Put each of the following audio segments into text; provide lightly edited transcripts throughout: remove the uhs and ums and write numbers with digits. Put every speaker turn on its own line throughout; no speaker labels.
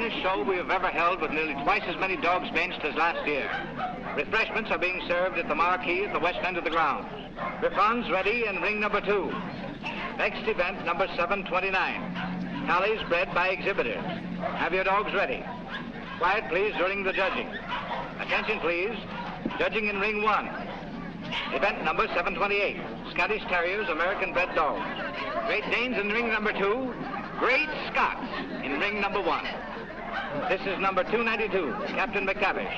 finest show we have ever held with nearly twice as many dogs benched as last year. Refreshments are being served at the marquee at the west end of the ground. Griffons ready in ring number 2. Next event, number 729. Tallies bred by exhibitors. Have your dogs ready. Quiet, please, during the judging. Attention, please. Judging in ring 1. Event number 728. Scottish Terriers, American bred dogs. Great Danes in ring number 2. Great Scots in ring number 1. This is number 292, Captain McTavish,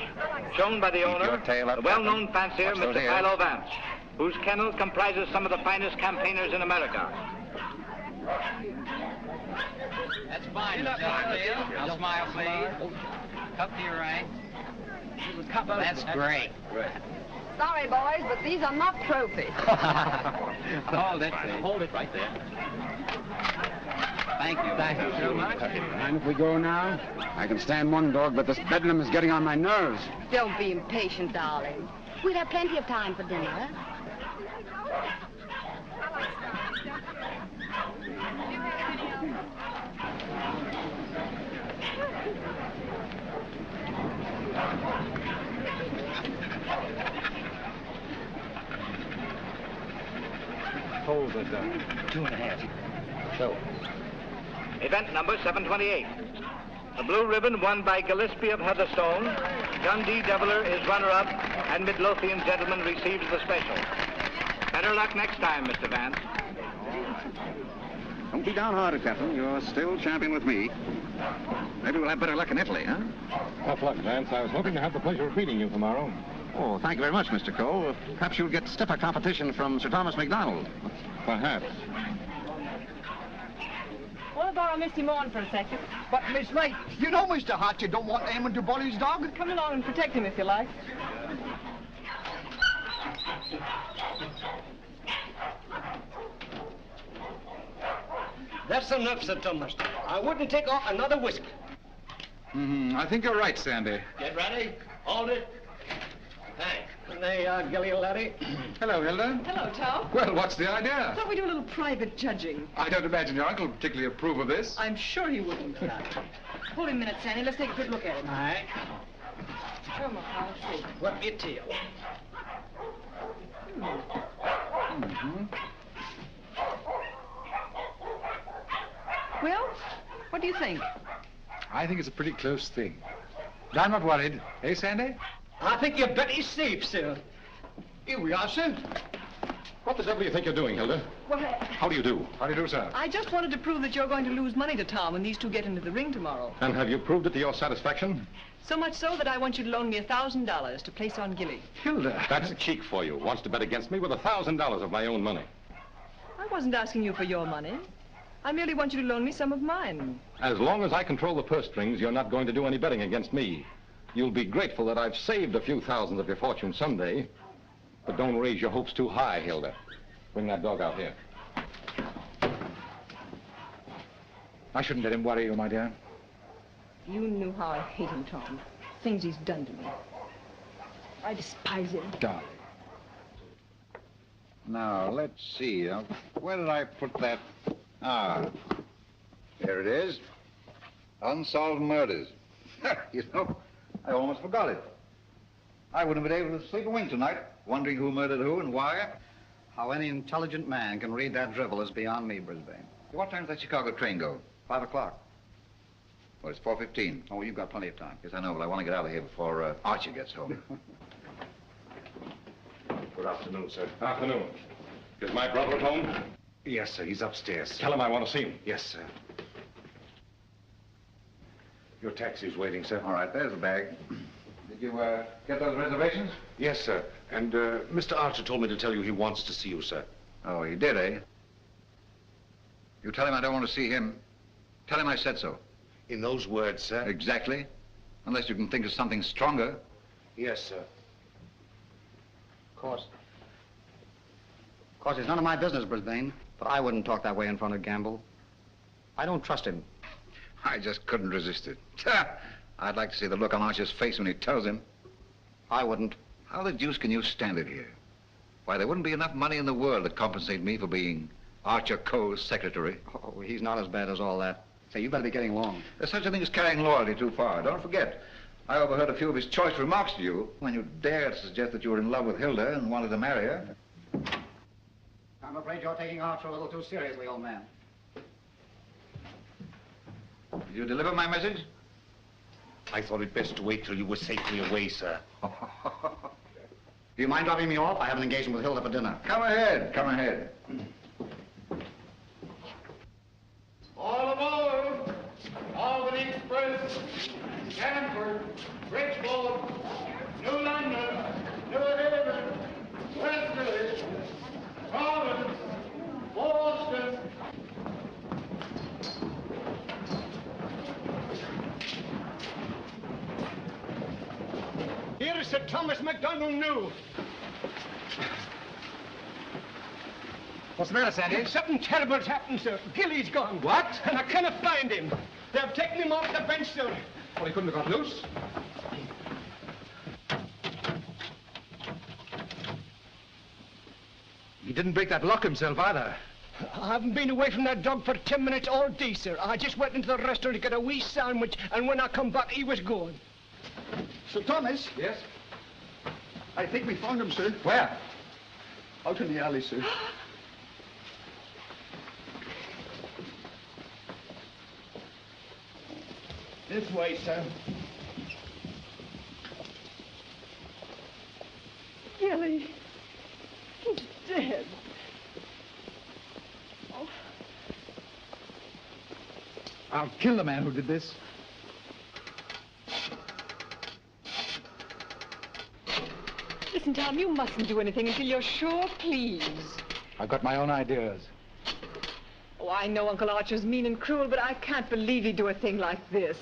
shown by the owner, the well-known fancier, Mr. Philo Vance, whose kennel comprises some of the finest campaigners in America.
That's fine, I'll smile, please. Cup to your right. That's great.
Sorry, boys, but these are not trophies.
Hold it. Hold it right there. Thank you. Thank you so much.
Mind if we go now? I can stand one dog, but this bedlam is getting on my nerves.
Don't be impatient, darling. We'll have plenty of time for dinner.
Hold it, 2.5. So.
Event number 728. The blue ribbon won by Gillespie of Heatherstone. John D. Deviler is runner-up, and Midlothian gentleman receives the special. Better luck next time, Mr. Vance.
Don't be downhearted, Captain. You're still champion with me. Maybe we'll have better luck in Italy, huh?
Tough luck, Vance. I was hoping to have the pleasure of meeting you tomorrow.
Oh, thank you very much, Mr. Cole. Perhaps you'll get stiffer competition from Sir Thomas MacDonald.
Perhaps.
Want to borrow Misty Morn for a second?
But, Miss Knight, you know Mr. Hart, you don't want Eamon to bully his dog.
Come along and protect him if you like.
That's enough, Sir Thomas. I wouldn't take off another whiskey.
I think you're right, Sandy.
Get ready. Hold it. Thanks. There you are, Gilly, laddie.
Hello, Hilda.
Hello, Tom.
Well, what's the idea?
Thought we'd do a little private judging.
I don't imagine your uncle would particularly approve of this.
I'm sure he wouldn't. Hold him a minute, Sandy. Let's take a good look at him.
All right.
Show him up. Let's see.
What your tail?
Well, what do you think?
I think it's a pretty close thing. But I'm not worried. Eh, Sandy?
I think you're better safe, sir.
Here we are, sir.
What the devil do you think you're doing, Hilda?
Well,
How do you do?
How do you do, sir?
I just wanted to prove that you're going to lose money to Tom when these two get into the ring tomorrow.
And have you proved it to your satisfaction?
So much so that I want you to loan me $1,000 to place on Gilly.
Hilda.
That's a cheek for you. Wants to bet against me with $1,000 of my own money.
I wasn't asking you for your money. I merely want you to loan me some of mine.
As long as I control the purse strings, you're not going to do any betting against me. You'll be grateful that I've saved a few thousands of your fortune someday. But don't raise your hopes too high, Hilda. Bring that dog out here.
I shouldn't let him worry you, my dear.
You knew how I hate him, Tom. Things he's done to me. I despise him.
Darling. Now, let's see. Where did I put that? Ah, there it is. Unsolved murders. You know, I almost forgot it. I wouldn't have been able to sleep a wink tonight, wondering who murdered who and why.
How any intelligent man can read that drivel is beyond me, Brisbane.
What time does that Chicago train go?
5 o'clock.
Well, it's 4:15.
Oh, you've got plenty of time.
Yes, I know, but I want to get out of here before Archie gets home.
Good afternoon, sir. Afternoon. Is my brother at home?
Yes, sir. He's upstairs.
Tell him I want to see him.
Yes, sir. Your taxi's waiting, sir.
All right, there's the bag. Did you get those reservations?
Yes, sir. And Mr. Archer told me to tell you he wants to see you, sir.
Oh, he did, eh? You tell him I don't want to see him. Tell him I said so.
In those words, sir?
Exactly. Unless you can think of something stronger.
Yes, sir.
Of course, it's none of my business, Brisbane. But I wouldn't talk that way in front of Gamble. I don't trust him.
I just couldn't resist it. I'd like to see the look on Archer's face when he tells him.
I wouldn't.
How the deuce can you stand it here? Why, there wouldn't be enough money in the world to compensate me for being Archer Cole's secretary.
Oh, he's not as bad as all that.
Say, you better be getting along.
There's such a thing as carrying loyalty too far. Don't forget, I overheard a few of his choice remarks to you when you dared to suggest that you were in love with Hilda and wanted to marry her.
I'm afraid you're taking Archer a little too seriously, old man.
Did you deliver my message?
I thought it best to wait till you were safely away, sir.
Do you mind dropping me off? I have an engagement with Hilda for dinner.
Come ahead, come ahead.
All aboard! Albany Express, Stanford, Bridgeport, New London, New Haven, Westerly, Providence, Boston.
Here is Sir Thomas MacDonald New.
What's the matter, Sandy?
Something terrible's happened, sir. Gilly's gone.
What?
And I cannot find him. They've taken him off the bench, sir.
Well, he couldn't have got loose. He didn't break that lock himself either.
I haven't been away from that dog for 10 minutes all day, sir. I just went into the restaurant to get a wee sandwich, and when I come back, he was gone.
Sir Thomas?
Yes?
I think we found him, sir.
Where?
Out in the alley, sir.
This way, sir.
Gilly, he's dead. Oh.
I'll kill the man who did this.
Listen, Tom, you mustn't do anything until you're sure, please.
I've got my own ideas.
Oh, I know Uncle Archer's mean and cruel, but I can't believe he'd do a thing like this.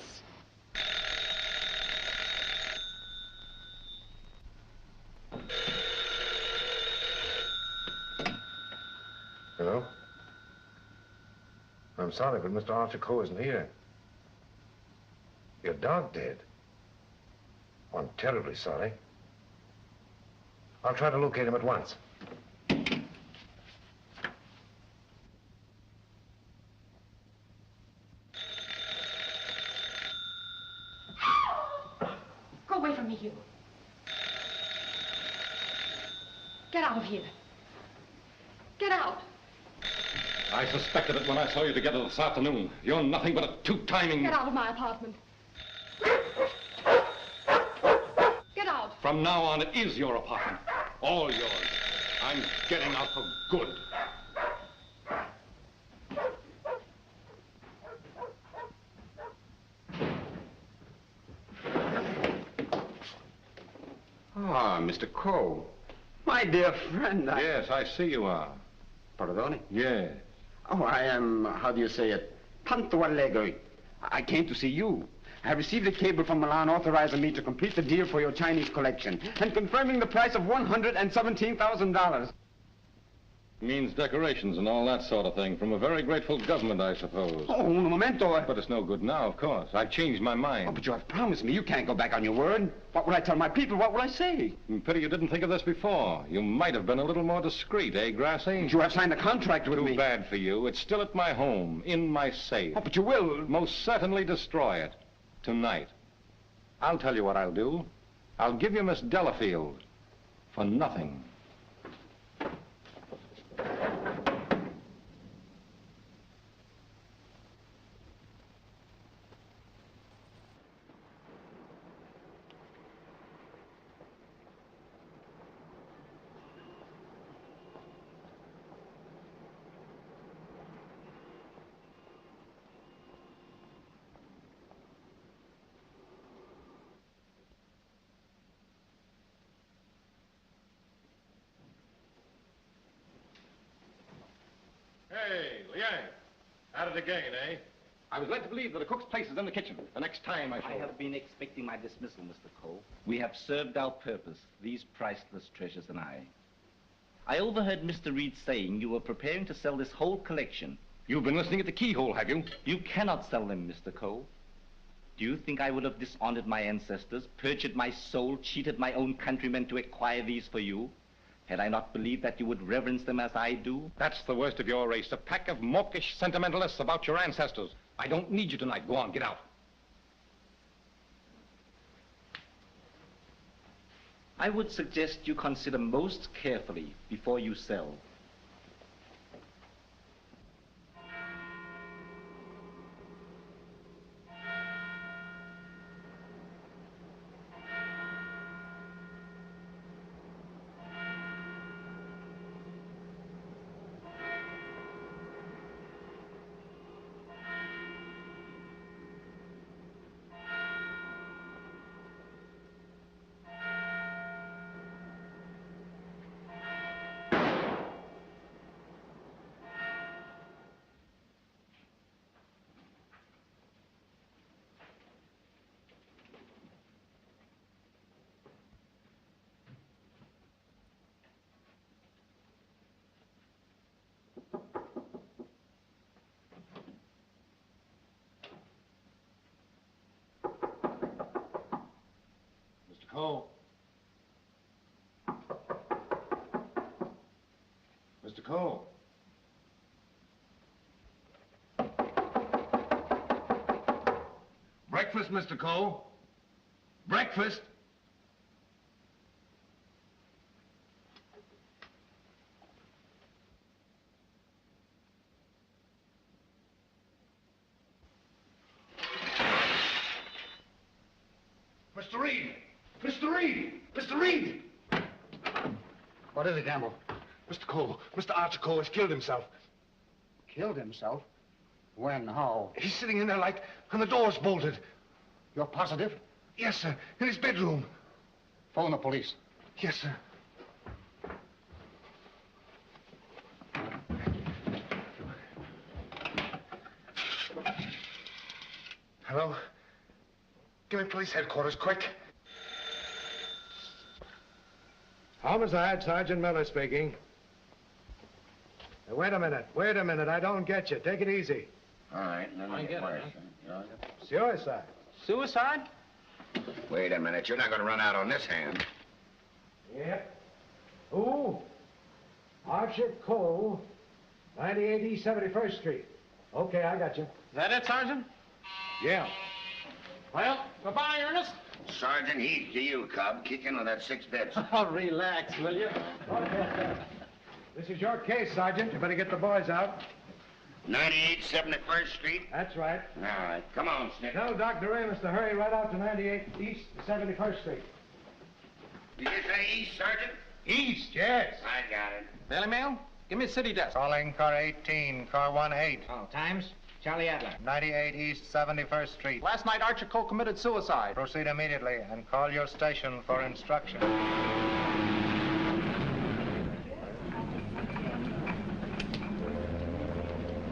Hello? I'm sorry, but Mr. Archer Coe isn't here. Your dog dead? I'm terribly sorry. I'll try to locate him at once.
Go away from me, you. Get out of here. Get out.
I suspected it when I saw you together this afternoon. You're nothing but a two-timing...
Get out of my apartment. Get out.
From now on, it is your apartment. All yours. I'm getting out for good.
Ah, Mr. Coe. My dear friend,
Yes, I see you are.
Pardon?
Yes.
Oh, I am, how do you say it, tanto allegro. I came to see you. I have received a cable from Milan authorizing me to complete the deal for your Chinese collection and confirming the price of $117,000.
Means decorations and all that sort of thing from a very grateful government, I suppose.
Oh, un momento.
But it's no good now, of course. I've changed my mind.
Oh, but you have promised me. You can't go back on your word. What will I tell my people? What will I say?
Pity you didn't think of this before. You might have been a little more discreet, eh, Grassy?
But you have signed a contract with me.
Too bad for you. It's still at my home, in my safe.
Oh, but you will.
Most certainly destroy it. Tonight. I'll tell you what I'll do. I'll give you Miss Delafield for nothing. Hey, Liang. At it again, eh? I was led to believe that a cook's place is in the kitchen. The next time I shall...
I have been expecting my dismissal, Mr. Cole. We have served our purpose, these priceless treasures and I. I overheard Mr. Reed saying you were preparing to sell this whole collection.
You've been listening at the keyhole, have you?
You cannot sell them, Mr. Cole. Do you think I would have dishonored my ancestors, perjured my soul, cheated my own countrymen to acquire these for you? Had I not believed that you would reverence them as I do?
That's the worst of your race, a pack of mawkish sentimentalists about your ancestors. I don't need you tonight. Go on, get out.
I would suggest you consider most carefully before you sell.
Cole. Mr. Cole. Breakfast, Mr. Cole. Breakfast. Mr. Reed! Mr. Reed! Mr. Reed!
What is it, Gamble?
Mr. Cole, Mr. Archer Cole has killed himself.
Killed himself? When? How?
He's sitting in there like, and the door's bolted.
You're positive?
Yes, sir. In his bedroom.
Phone the police.
Yes, sir. Hello? Give me police headquarters, quick.
Homicide, Sergeant Miller speaking. Now, wait a minute, I don't get you. Take it easy.
All right, let me get it.
Suicide.
Suicide?
Wait a minute, you're not going to run out on this hand.
Yep. Who? Archer Cole, 98 East 71st Street. Okay, I got you.
Is that it, Sergeant?
Yeah.
Well, goodbye, Ernest.
Sergeant, he's to you, Cub. Kick in with that 6 bits.
Oh, relax, will you?
This is your case, Sergeant. You better get the boys out.
98 71st Street?
That's right.
All right, come on, Snick.
Tell Dr. Amos to hurry right out to 98 East 71st Street.
Did you say east, Sergeant?
East, yes.
I got it.
Daily Mail? Give me a city desk.
Calling car 18, car 18.
Oh, times? Charlie Adler.
98 East 71st Street.
Last night, Archer Cole committed suicide.
Proceed immediately and call your station for instruction.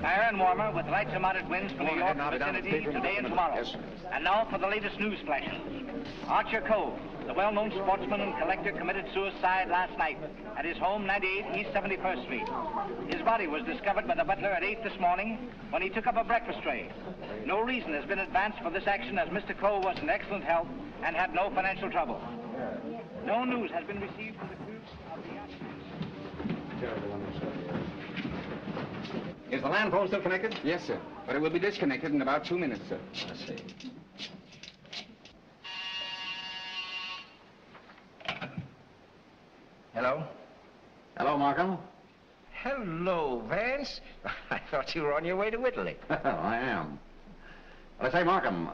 Fire and warmer with light to moderate winds from New York vicinity today and tomorrow.
Yes.
And now for the latest news flashes. Archer Cole, the well-known sportsman and collector, committed suicide last night at his home, 98 East 71st Street. His body was discovered by the butler at 8 this morning when he took up a breakfast tray. No reason has been advanced for this action as Mr. Cole was in excellent health and had no financial trouble. No news has been received from the crew of the accident.
Is the land phone still connected? Yes, sir. But it will be disconnected in about 2 minutes, sir.
I see.
Hello?
Hello, Markham.
Hello, Vance. I thought you were on your way to Italy.
I am. Well, I say, Markham,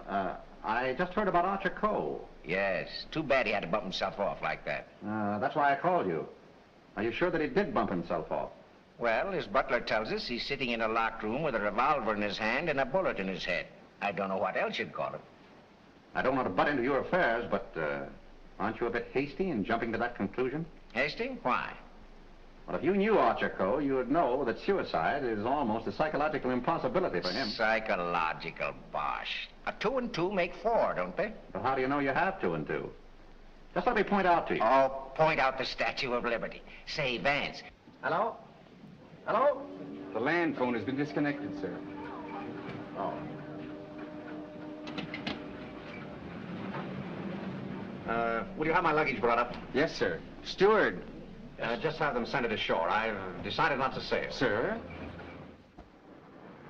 I just heard about Archer Cole.
Yes, too bad he had to bump himself off like that.
That's why I called you. Are you sure that he did bump himself off?
Well, his butler tells us he's sitting in a locked room with a revolver in his hand and a bullet in his head. I don't know what else you'd call it.
I don't want to butt into your affairs, but aren't you a bit hasty in jumping to that conclusion?
Hasty? Why?
Well, if you knew Archer Cole, you would know that suicide is almost a psychological impossibility for him.
Psychological bosh. 2 and 2 make 4, don't they?
Well, how do you know you have 2 and 2? Just let me point out to you.
Oh, point out the Statue of Liberty. Say, Vance. Hello? Hello?
The land phone has been disconnected, sir. Oh.
Will you have my luggage brought up?
Yes, sir. Steward.
Just have them send it ashore. I've decided not to sail.
Sir?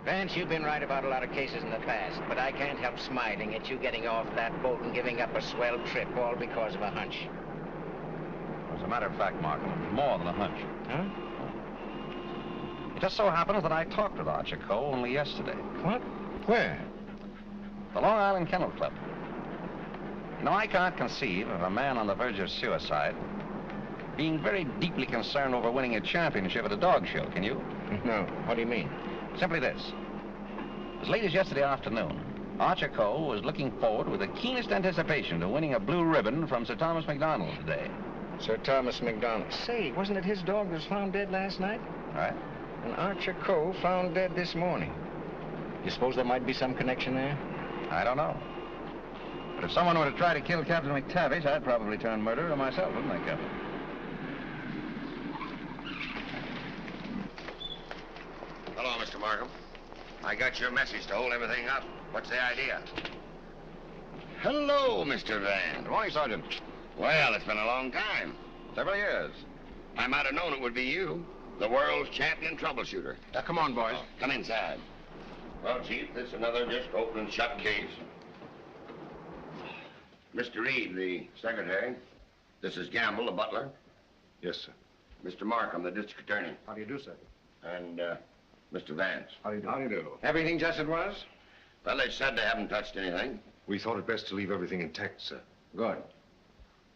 Vance, you've been right about a lot of cases in the past, but I can't help smiling at you getting off that boat and giving up a swell trip, all because of a hunch.
As a matter of fact, Markham, it was more than a hunch.
Huh?
It just so happens that I talked with Archer Cole only yesterday.
What? Where?
The Long Island Kennel Club. You know, I can't conceive of a man on the verge of suicide being very deeply concerned over winning a championship at a dog show, can you?
No. What do you mean?
Simply this. As late as yesterday afternoon, Archer Cole was looking forward with the keenest anticipation to winning a blue ribbon from Sir Thomas MacDonald today.
Sir Thomas MacDonald. Say, wasn't it his dog that was found dead last night?
Right?
And Archer Cole found dead this morning. You suppose there might be some connection there?
I don't know. But if someone were to try to kill Captain McTavish, I'd probably turn murderer myself, wouldn't I, Captain?
Hello, Mr. Markham. I got your message to hold everything up. What's the idea? Hello, Mr. Van.
Good morning, Sergeant.
Well, it's been a long time.
Several years.
I might have known it would be you, the world's champion troubleshooter.
Come on, boys.
Come inside. Well, Chief, this is another just open and shut case. Mr. Reed, the secretary. This is Gamble, the butler.
Yes, sir.
Mr. Markham, the district attorney.
How do you do, sir?
And, Mr. Vance.
How do you do?
How do you do?
Everything just as it was?
Well, they said they haven't touched anything.
We thought it best to leave everything intact, sir.
Good.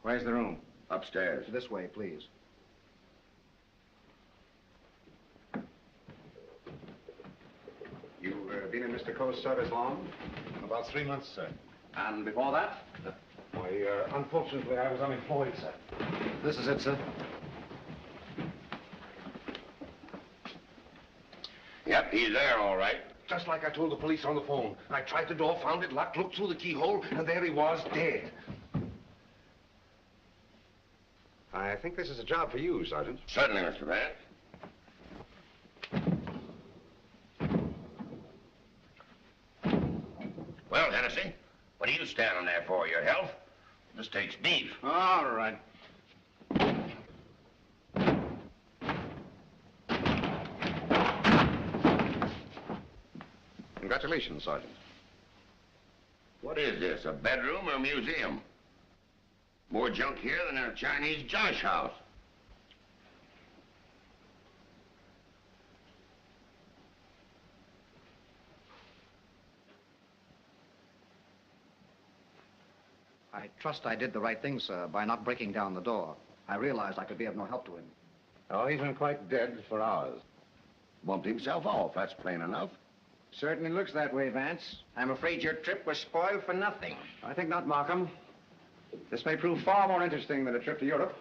Where's the room?
Upstairs.
This way, please.
You've been in Mr. Coe's service long?
About 3 months, sir.
And before that?
Why, unfortunately, I was unemployed, sir.
This is it, sir.
Yep, he's there, all right.
Just like I told the police on the phone. I tried the door, found it locked, looked through the keyhole, and there he was, dead.
I think this is a job for you, Sergeant.
Certainly, Mr. Vance. Well, Hennessy, what are you standing there for? Your health? This takes beef.
All right. Congratulations, Sergeant.
What is this, a bedroom or a museum? More junk here than in a Chinese josh house.
I trust I did the right thing, sir, by not breaking down the door. I realized I could be of no help to him.
Oh, he's been quite dead for hours.
Bumped himself off, that's plain enough.
Certainly looks that way, Vance. I'm afraid your trip was spoiled for nothing.
I think not, Markham. This may prove far more interesting than a trip to Europe.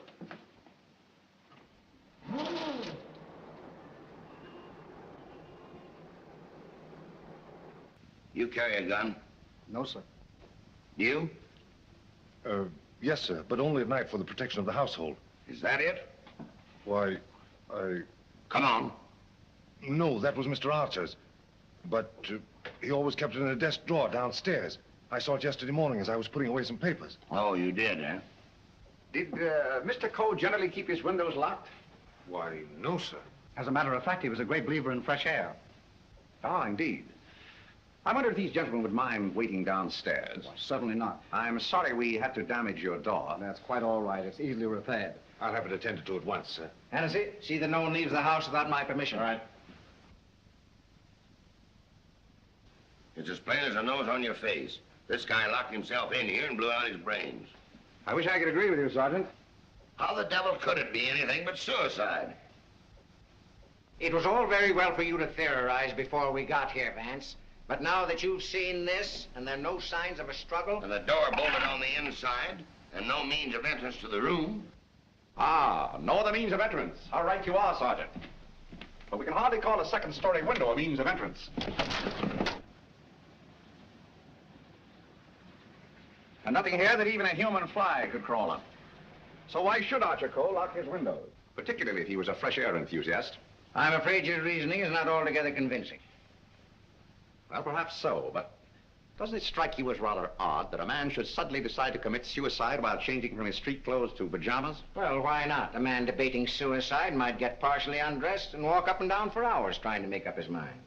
You carry a gun?
No, sir.
You?
Yes, sir, but only at night for the protection of the household.
Is that it?
Why, I...
Come on.
No, that was Mr. Archer's. But he always kept it in a desk drawer downstairs. I saw it yesterday morning as I was putting away some papers.
Oh, you did, eh?
Did Mr. Coe generally keep his windows locked?
Why, no, sir.
As a matter of fact, he was a great believer in fresh air.
Ah, indeed. I wonder if these gentlemen would mind waiting downstairs.
Well, certainly not.
I'm sorry we had to damage your door.
That's quite all right. It's easily repaired.
I'll have it attended to at once, sir.
Hennessy, see that no one leaves the house without my permission.
All right.
It's as plain as a nose on your face. This guy locked himself in here and blew out his brains.
I wish I could agree with you, Sergeant.
How the devil could it be anything but suicide?
It was all very well for you to theorize before we got here, Vance. But now that you've seen this, and there are no signs of a struggle...
And the door bolted on the inside, and no means of entrance to the room.
Ah, no other means of entrance. All right, you are, Sergeant. But we can hardly call a second-story window a means of entrance. And nothing here that even a human fly could crawl up. So why should Archer Cole lock his windows? Particularly if he was a fresh air enthusiast.
I'm afraid your reasoning is not altogether convincing.
Well, perhaps so, but doesn't it strike you as rather odd that a man should suddenly decide to commit suicide while changing from his street clothes to pajamas?
Well, why not? A man debating suicide might get partially undressed and walk up and down for hours trying to make up his mind.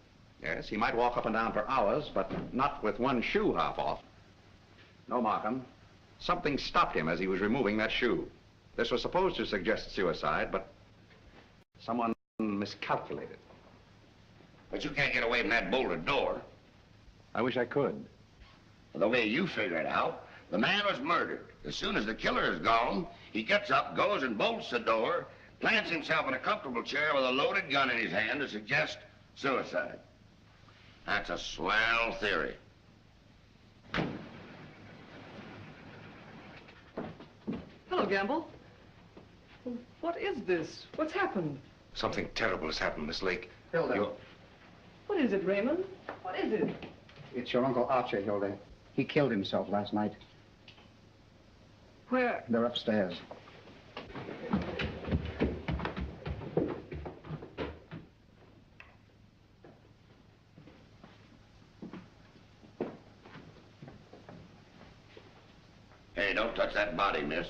Yes, he might walk up and down for hours, but not with one shoe half off. No, Markham. Something stopped him as he was removing that shoe. This was supposed to suggest suicide, but someone miscalculated.
But you can't get away from that bolted door.
I wish I could.
The way you figure it out, the man was murdered. As soon as the killer is gone, he gets up, goes and bolts the door, plants himself in a comfortable chair with a loaded gun in his hand to suggest suicide. That's a swell theory.
Hello, Gamble. What is this? What's happened?
Something terrible has happened, Miss Lake.
Hilda.
What is it, Raymond? What is it?
It's your Uncle Archer, Hilda. He killed himself last night.
Where?
They're upstairs.
Hey, don't touch that body, miss.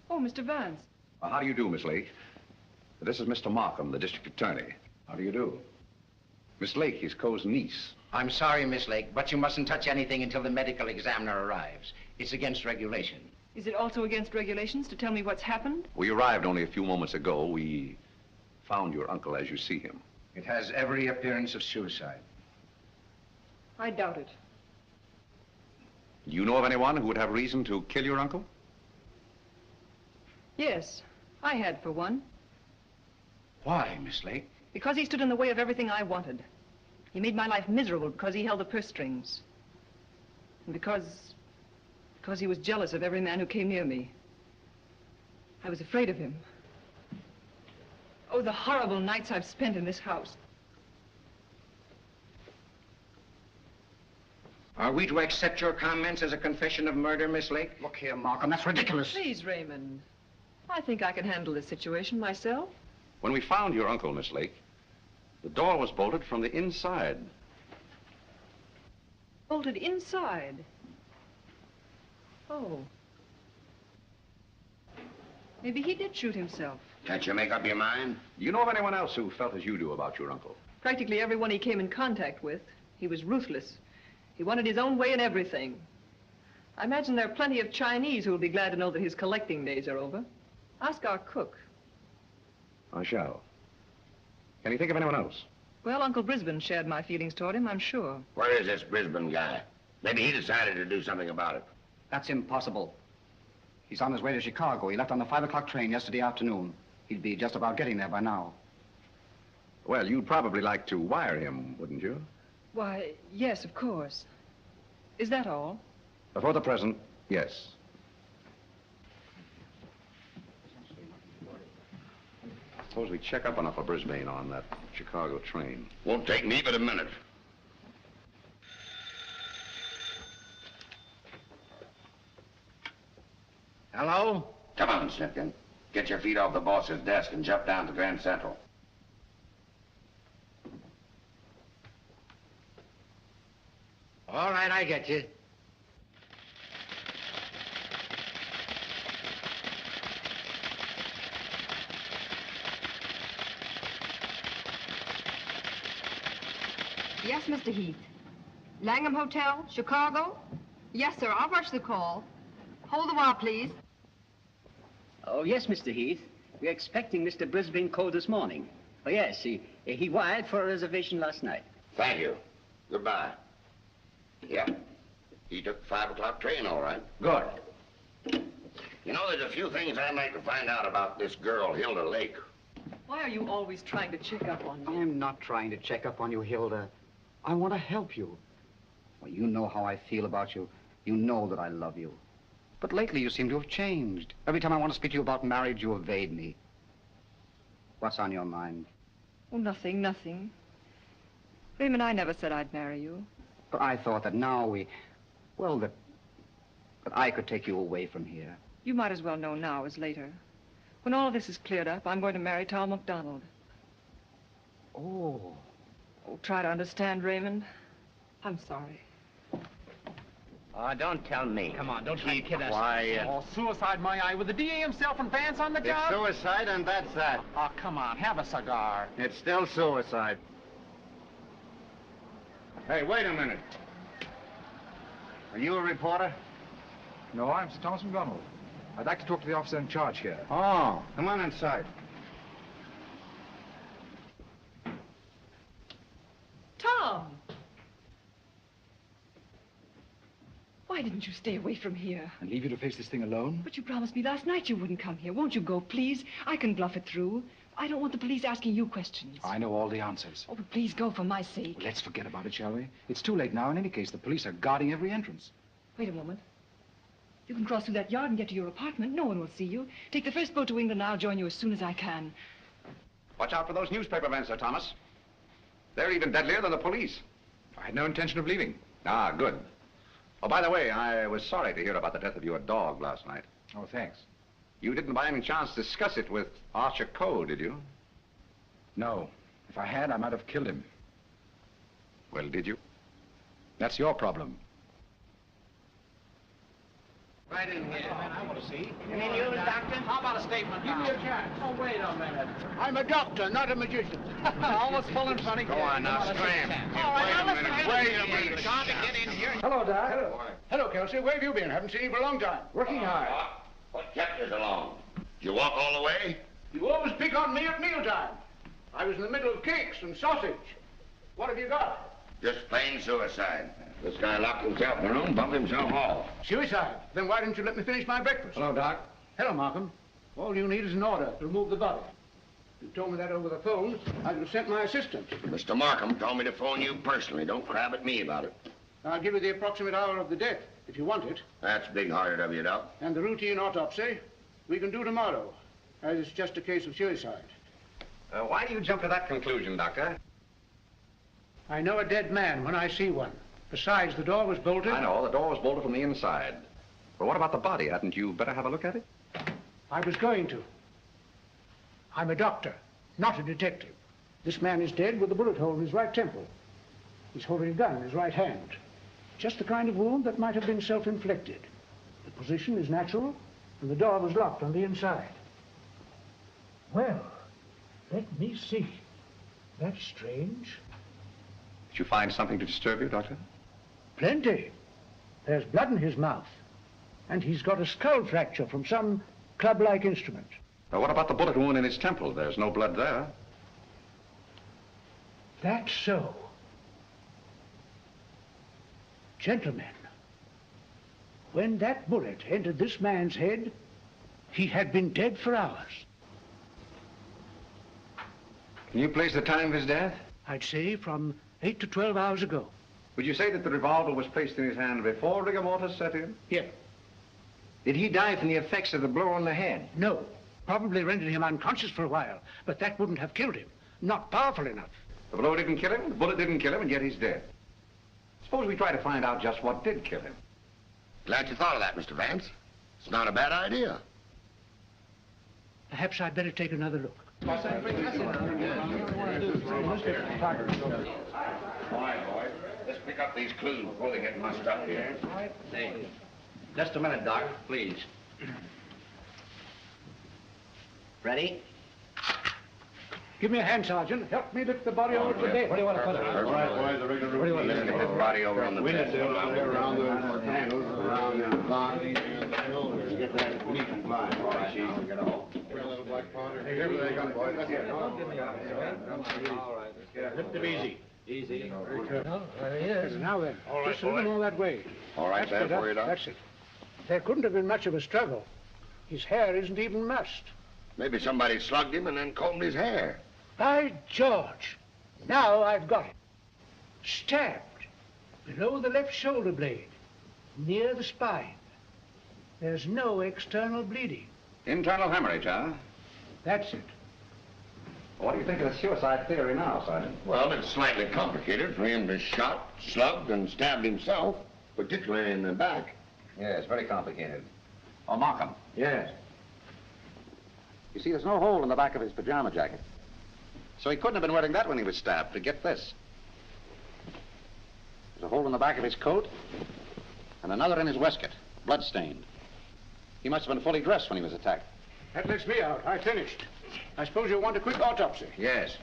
Oh, Mr. Vance.
How do you do, Miss Lake? This is Mr. Markham, the district attorney. How do you do? Miss Lake, his Coe's niece.
I'm sorry, Miss Lake, but you mustn't touch anything until the medical examiner arrives. It's against regulation.
Is it also against regulations to tell me what's happened?
We arrived only a few moments ago. We found your uncle as you see him.
It has every appearance of suicide.
I doubt it.
Do you know of anyone who would have reason to kill your uncle?
Yes, I had for one.
Why, Miss Lake?
Because he stood in the way of everything I wanted. He made my life miserable because he held the purse strings. And because he was jealous of every man who came near me. I was afraid of him. Oh, the horrible nights I've spent in this house.
Are we to accept your comments as a confession of murder, Miss Lake?
Look here, Markham, that's ridiculous.
Please, Raymond. I think I can handle this situation myself.
When we found your uncle, Miss Lake, the door was bolted from the inside.
Bolted inside? Oh. Maybe he did shoot himself.
Can't you make up your mind?
Do you know of anyone else who felt as you do about your uncle?
Practically everyone he came in contact with. He was ruthless. He wanted his own way in everything. I imagine there are plenty of Chinese who will be glad to know that his collecting days are over. Ask our cook.
I shall. Can you think of anyone else?
Well, Uncle Brisbane shared my feelings toward him, I'm sure.
Where is this Brisbane guy? Maybe he decided to do something about it.
That's impossible. He's on his way to Chicago. He left on the 5 o'clock train yesterday afternoon. He'd be just about getting there by now.
Well, you'd probably like to wire him, wouldn't you?
Why, yes, of course. Is that all?
For the present, yes. Suppose we check up on Uncle Brisbane on that Chicago train.
Won't take me but a minute.
Hello?
Come on, Snipkin. Get your feet off the boss's desk and jump down to Grand Central.
All right, I get you.
Yes, Mr. Heath. Langham Hotel, Chicago? Yes, sir. I'll rush the call. Hold the wire, please.
Oh, yes, Mr. Heath. We're expecting Mr. Brisbane called this morning. Oh, yes, he wired for a reservation last night.
Thank you. Goodbye. Yep. He took the 5 o'clock train, all right.
Good.
You know, there's a few things I'd like to find out about this girl, Hilda Lake.
Why are you always trying to check up on me?
I'm not trying to check up on you, Hilda. I want to help you. Well, you know how I feel about you. You know that I love you. But lately you seem to have changed. Every time I want to speak to you about marriage, you evade me. What's on your mind?
Oh, nothing, nothing. Raymond, I never said I'd marry you.
But I thought that now that I could take you away from here.
You might as well know now as later. When all of this is cleared up, I'm going to marry Tom McDonald.
Oh.
Oh, try to understand, Raymond. I'm sorry.
Oh, don't tell me.
Come on, don't try to kid us.
Quiet.
Oh, suicide, my eye, with the DA himself and Vance on the job?
It's suicide, and that's that.
Oh, come on, have a cigar.
It's still suicide. Hey, wait a minute. Are you a reporter?
No, I'm Sir Thomas McDonald. I'd like to talk to the officer in charge here.
Oh, come on inside.
Tom! Why didn't you stay away from here?
And leave you to face this thing alone?
But you promised me last night you wouldn't come here. Won't you go, please? I can bluff it through. I don't want the police asking you questions.
I know all the answers.
Oh, but please go for my sake.
Well, let's forget about it, shall we? It's too late now. In any case, the police are guarding every entrance.
Wait a moment. You can cross through that yard and get to your apartment. No one will see you. Take the first boat to England and I'll join you as soon as I can.
Watch out for those newspaper men, Sir Thomas. They're even deadlier than the police.
I had no intention of leaving.
Ah, good. Oh, by the way, I was sorry to hear about the death of your dog last night.
Oh, thanks.
You didn't by any chance discuss it with Archer Coe, did you?
No. If I had, I might have killed him.
Well, did you?
That's your problem.
Right in here. I want to see.
You mean you, Doctor?
How about a statement?
Give me a chance.
Oh, wait a minute.
I'm a doctor, not a magician. Almost full and funny.
Go on now, scram.
All right, now
Wait a
listen.
minute, wait a minute.
Trying to get in here.
Hello, Doc. Hello, Kelsey. Where have you been? Haven't seen you for a long time. Working hard.
What kept you so long? Did you walk all the way?
You always pick on me at mealtime. I was in the middle of cakes and sausage. What have you got?
Just plain suicide. This guy locked himself in the room, bumped himself off.
Suicide. Then why didn't you let me finish my breakfast?
Hello, Doc.
Hello, Markham. All you need is an order to remove the body. If you told me that over the phone, I could have sent my assistant.
Mr. Markham told me to phone you personally. Don't crab at me about it.
I'll give you the approximate hour of the death, if you want it.
That's big-hearted of you, Doc.
And the routine autopsy, we can do tomorrow, as it's just a case of suicide.
Why do you jump to that conclusion, Doctor?
I know a dead man when I see one. Besides, the door was bolted.
I know, the door was bolted from the inside. But what about the body? Hadn't you better have a look at it?
I was going to. I'm a doctor, not a detective. This man is dead with a bullet hole in his right temple. He's holding a gun in his right hand. Just the kind of wound that might have been self-inflicted. The position is natural, and the door was locked on the inside. Well, let me see. That's strange.
Did you find something to disturb you, Doctor?
Plenty. There's blood in his mouth. And he's got a skull fracture from some club-like instrument.
Now, what about the bullet wound in his temple? There's no blood there.
That's so. Gentlemen, when that bullet entered this man's head, he had been dead for hours.
Can you place the time of his death?
I'd say from 8 to 12 hours ago.
Would you say that the revolver was placed in his hand before rigor mortis set in?
Yeah.
Did he die from the effects of the blow on the head?
No. Probably rendered him unconscious for a while, but that wouldn't have killed him. Not powerful enough.
The blow didn't kill him, the bullet didn't kill him, and yet he's dead. Suppose we try to find out just what did kill him.
Glad you thought of that, Mr. Vance. It's not a bad idea.
Perhaps I'd better take another look.
All right, boys. Let's pick up these clues before they get mussed up here.
Just a minute, Doc, please. Ready?
Give me a hand, Sergeant. Help me lift the body over to the bed.
Where do you want to put it?
All right, boys. The rigor routine. Let's get this body over on the bed.
Around the handles, around the block. Get that neat and fine. All right, Chief. Get all. Hey, everything up, boys. Let's get it. All right.
Lift him easy. Easy.
Now then,
All right,
just a little more that way.
All right,
That's
there for you, Doc.
That's it. There couldn't have been much of a struggle. His hair isn't even mussed.
Maybe somebody slugged him and then combed his hair.
By George! Now I've got it. Stabbed below the left shoulder blade, near the spine. There's no external bleeding.
Internal hemorrhage, huh?
That's it.
What do you think of the suicide theory now, Sergeant?
Well, it's slightly complicated for him to shot, slugged, and stabbed himself, particularly in the back.
Yes, very complicated. Oh, Markham.
Yes.
You see, there's no hole in the back of his pajama jacket. So he couldn't have been wearing that when he was stabbed. To get this. There's a hole in the back of his coat, And another in his waistcoat, blood-stained. He must have been fully dressed when he was attacked.
That lets me out. I finished. I suppose you'll want a quick autopsy.
Yes.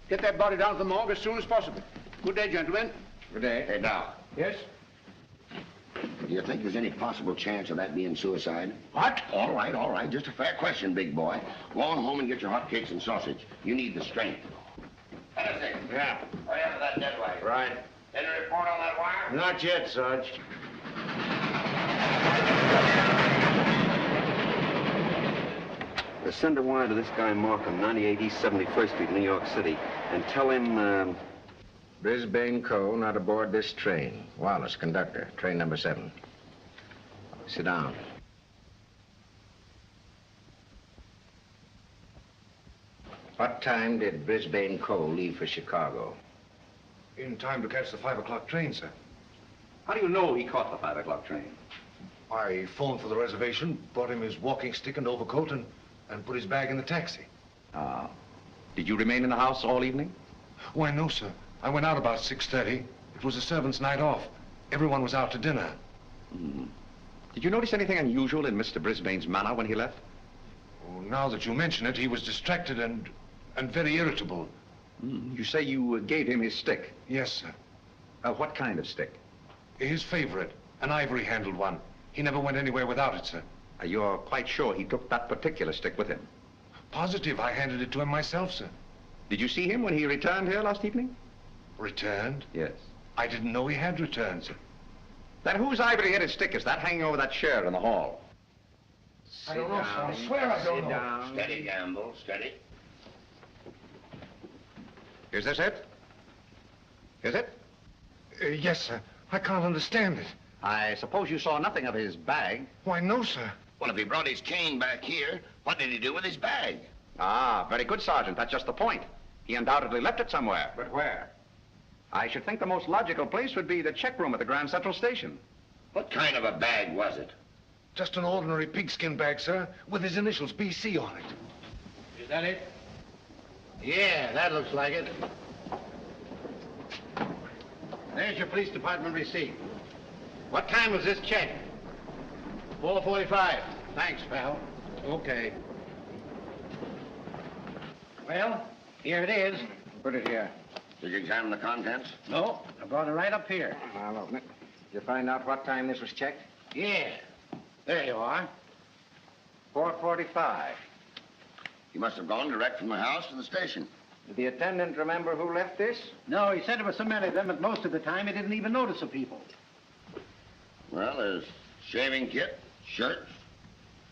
Get that body down to the morgue as soon as possible. Good day, gentlemen.
Good day.
Hey, Doc.
Yes?
Do you think there's any possible chance of that being suicide?
What?
All right. Just a fair question, big boy. Go on home and get your hotcakes and sausage. You need the strength. Tennessee.
Yeah.
Hurry up with that dead weight.
Right.
Any report on that wire?
Not yet, Sarge.
Send a wire to this guy Markham, 98 East 71st Street, New York City, and tell him,
Brisbane Co. not aboard this train. Wallace, conductor, train number 7. Sit down. What time did Brisbane Co. leave for Chicago?
In time to catch the 5 o'clock train, sir.
How do you know he caught the 5 o'clock train?
I phoned for the reservation, brought him his walking stick and overcoat, and put his bag in the taxi.
Ah. Did you remain in the house all evening?
Why, no, sir. I went out about 6:30. It was a servant's night off. Everyone was out to dinner.
Did you notice anything unusual in Mr. Brisbane's manner when he left?
Oh, now that you mention it, he was distracted and very irritable.
You say you gave him his stick?
Yes, sir.
What kind of stick?
His favorite, an ivory-handled one. He never went anywhere without it, sir.
You're quite sure he took that particular stick with him?
Positive. I handed it to him myself, sir.
Did you see him when he returned here last evening?
Returned?
Yes.
I didn't know he had returned, sir.
Then whose ivory-headed stick is that hanging over that chair in the hall?
I don't know, sir. I swear I don't know.
Down.
Steady, Gamble, steady.
Is this it? Is it?
Yes, sir. I can't understand it.
I suppose you saw nothing of his bag?
Why, no, sir.
Well, if he brought his cane back here, what did he do with his bag?
Ah, very good, Sergeant. That's just the point. He undoubtedly left it somewhere.
But where?
I should think the most logical place would be the check room at the Grand Central Station.
What kind of a bag was it?
Just an ordinary pigskin bag, sir, with his initials BC on it.
Is that it? Yeah, that looks like it. There's your police department receipt. What time was this check? 4:45. Thanks, pal. Okay. Well, here it is. Put it here.
Did you examine the contents?
No, I brought it right up here. I'll open it. Did you find out what time this was checked? Yeah. There you are. 4:45.
You must have gone direct from the house to the station.
Did the attendant remember who left this? No, he said there were so many of them, but most of the time he didn't even notice the people.
Well, there's shaving kit, shirts,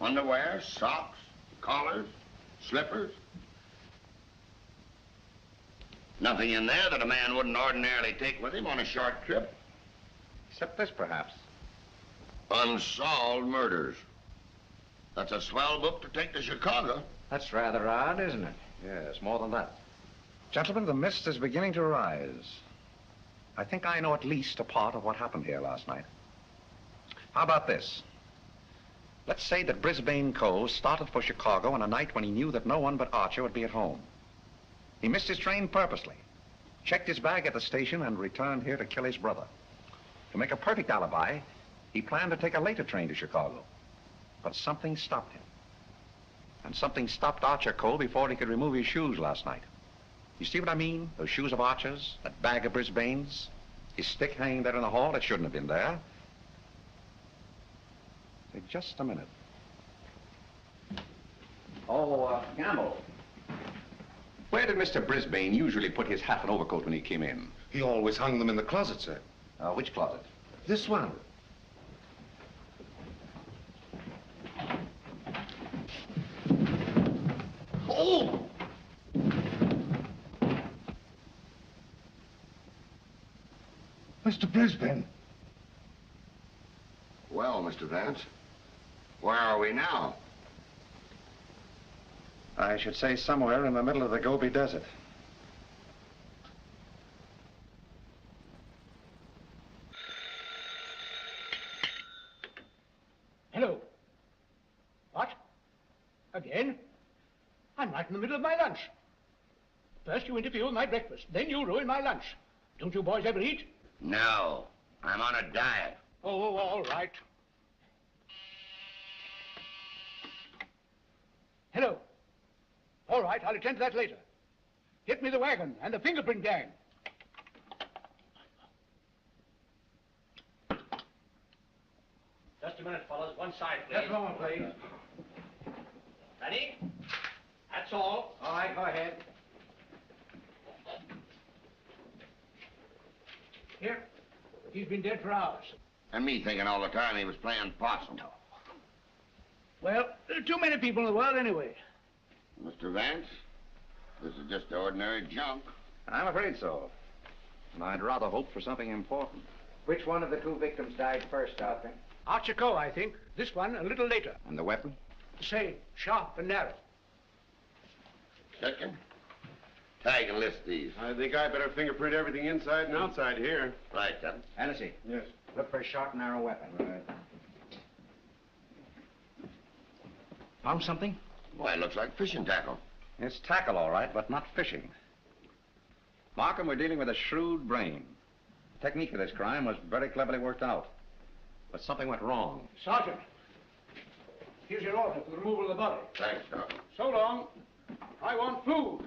underwear, socks, collars, slippers. Nothing in there that a man wouldn't ordinarily take with him on a short trip.
Except this, perhaps.
Unsolved Murders. That's a swell book to take to Chicago.
That's rather odd, isn't it?
Yes, more than that. Gentlemen, the mist is beginning to rise. I think I know at least a part of what happened here last night. How about this? Let's say that Brisbane Co. started for Chicago on a night when he knew that no one but Archer would be at home. He missed his train purposely, checked his bag at the station, and returned here to kill his brother. To make a perfect alibi, he planned to take a later train to Chicago. But something stopped him. And something stopped Archer Cole before he could remove his shoes last night. You see what I mean? Those shoes of Archer's, that bag of Brisbane's, his stick hanging there in the hall, it shouldn't have been there. Say, just a minute. Oh, Gamble. Where did Mr. Brisbane usually put his hat and overcoat when he came in?
He always hung them in the closet, sir.
Which closet?
This one.
Oh!
Mr. Brisbane.
Well, Mr. Vance, where are we now?
I should say somewhere in the middle of the Gobi Desert.
Hello. What? Again? I'm right in the middle of my lunch. First you interfere with my breakfast, then you ruin my lunch. Don't you boys ever eat?
No, I'm on a diet.
Oh, all right. Hello. All right, I'll attend to that later. Get me the wagon and the fingerprint gang.
Just a minute, fellas. One side, please.
Just a moment, please.
Ready? That's all.
All right, go ahead.
Here. He's been dead for hours.
And me thinking all the time he was playing possum.
Well, there are too many people in the world anyway.
Mr. Vance, this is just ordinary junk.
I'm afraid so. And I'd rather hope for something important.
Which one of the two victims died first, Arthur?
Archer Coe, I think. This one a little later.
And the weapon?
The same, sharp and narrow.
Second. Tag and list these.
I think I better fingerprint everything inside and outside here.
Right, Captain.
Hennessy.
Yes.
Look for a sharp, narrow weapon.
Right. Found something?
Why, it looks like fishing tackle.
It's tackle, all right, but not fishing. Markham, we're dealing with a shrewd brain. The technique of this crime was very cleverly worked out. But something went wrong.
Sergeant, here's your order for the removal of the body.
Thanks, Doc.
So long. I want food.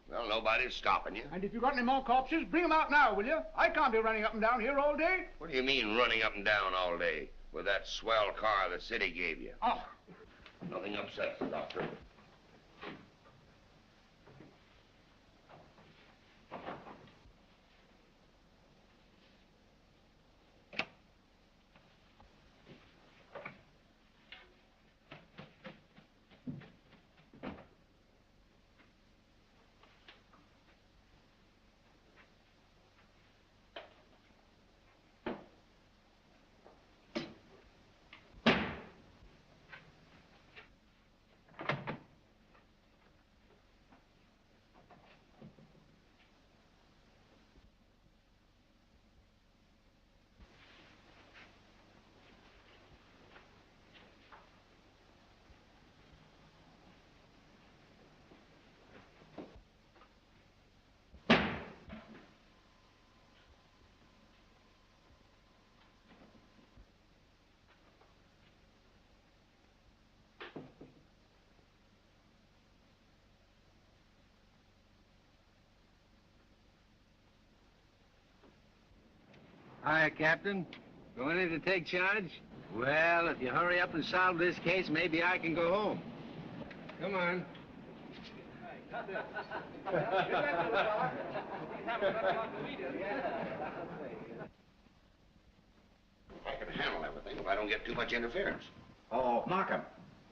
Well, nobody's stopping you.
And if you've got any more corpses, bring them out now, will you? I can't be running up and down here all day.
What do you mean running up and down all day with that swell car the city gave you?
Oh.
Nothing upsets the doctor.
Hi, Captain. Going in to take charge? Well, if you hurry up and solve this case, maybe I can go home. Come on.
I can handle everything if I don't get too much interference.
Oh, Markham.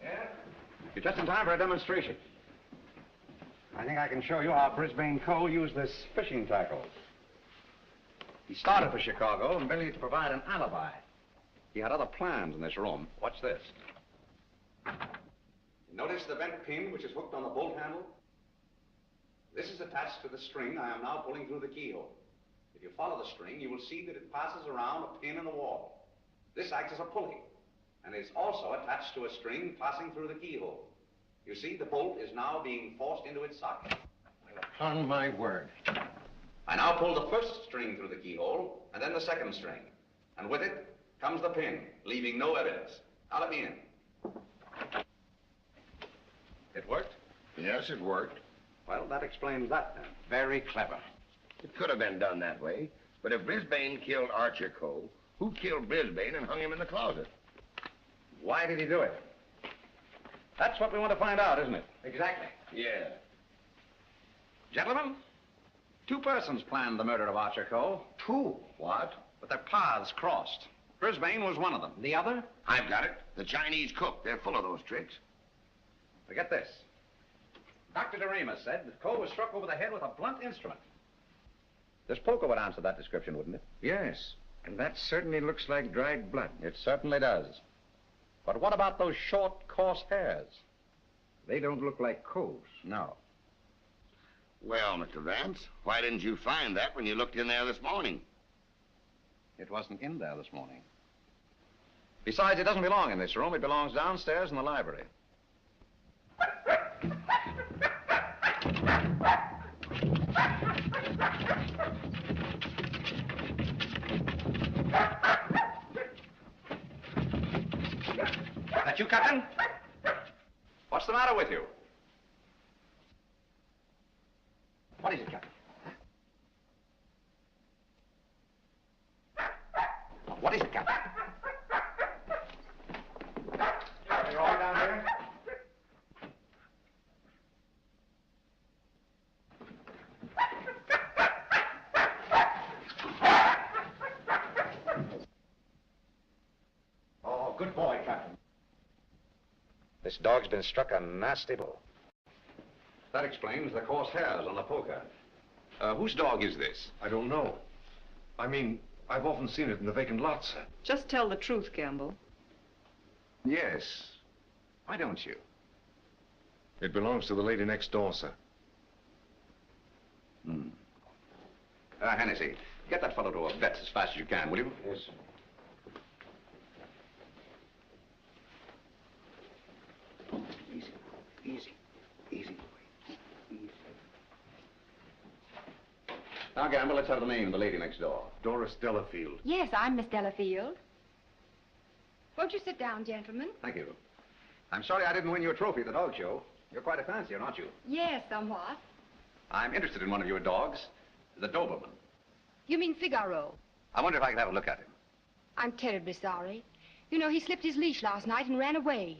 Yeah?
You're just in time for a demonstration. I think I can show you how Brisbane Cole used this fishing tackle. He started for Chicago and merely to provide an alibi. He had other plans in this room. Watch this. Notice the bent pin which is hooked on the bolt handle? This is attached to the string I am now pulling through the keyhole. If you follow the string, you will see that it passes around a pin in the wall. This acts as a pulley, and is also attached to a string passing through the keyhole. You see, the bolt is now being forced into its socket.
Upon my word.
I now pull the first string through the keyhole, and then the second string. And with it comes the pin, leaving no evidence. Now let me in. It worked?
Yes, it worked.
Well, that explains that then. Very clever.
It could have been done that way, but if Brisbane killed Archer Cole, who killed Brisbane and hung him in the closet?
Why did he do it? That's what we want to find out, isn't it?
Exactly.
Yeah.
Gentlemen, two persons planned the murder of Archer Cole.
Two?
What? But their paths crossed. Brisbane was one of them.
The other?
I've got it. The Chinese cook. They're full of those tricks.
Forget this. Dr. DeRamus said that Cole was struck over the head with a blunt instrument. This poker would answer that description, wouldn't it?
Yes. And that certainly looks like dried blood.
It certainly does. But what about those short, coarse hairs?
They don't look like Cole's.
No.
Well, Mr. Vance, why didn't you find that when you looked in there this morning?
It wasn't in there this morning. Besides, it doesn't belong in this room. It belongs downstairs in the library.
Captain? What's the matter with you? What is it, Captain? What is it, Captain?
You're all down here?
Oh, good boy, Captain. This dog's been struck a nasty blow. That explains the coarse hairs on the poker. Whose dog is this?
I don't know. I mean, I've often seen it in the vacant lots, sir.
Just tell the truth, Gamble.
Yes. Why don't you?
It belongs to the lady next door, sir.
Hmm. Hennessy, get that fellow to a vet's as fast as you can, will you?
Yes, sir.
Easy, easy, easy, boy. Easy.
Now, Gamble, let's have the name of the lady next door.
Doris Delafield.
Yes, I'm Miss Delafield. Won't you sit down, gentlemen?
Thank you. I'm sorry I didn't win you a trophy at the dog show. You're quite a fancier, aren't you?
Yes, somewhat.
I'm interested in one of your dogs, the Doberman.
You mean Figaro?
I wonder if I could have a look at him.
I'm terribly sorry. You know, he slipped his leash last night and ran away.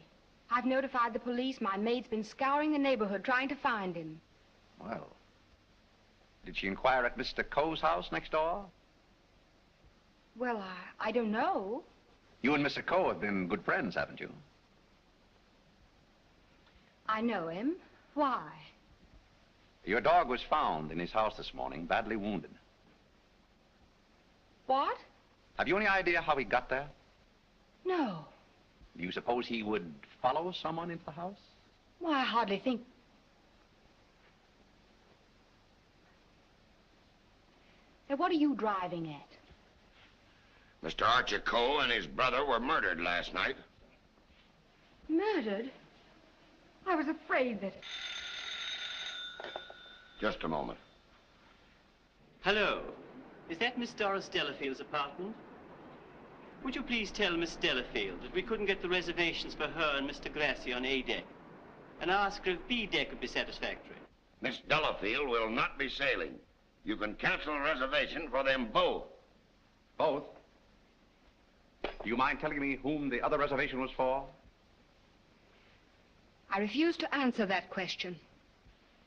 I've notified the police. My maid's been scouring the neighborhood trying to find him.
Well, did she inquire at Mr. Coe's house next door?
Well, I don't know.
You and Mr. Coe have been good friends, haven't you?
I know him. Why?
Your dog was found in his house this morning, badly wounded.
What?
Have you any idea how he got there?
No.
Do you suppose he would follow someone into the house?
Why, I hardly think... Now, what are you driving at?
Mr. Archer Coe and his brother were murdered last night.
Murdered? I was afraid that...
Just a moment.
Hello. Is that Miss Doris Delafield's apartment? Would you please tell Miss Delafield that we couldn't get the reservations for her and Mr. Grassy on A deck, and ask her if B deck would be satisfactory?
Miss Delafield will not be sailing. You can cancel a reservation for them both.
Both? Do you mind telling me whom the other reservation was for?
I refuse to answer that question.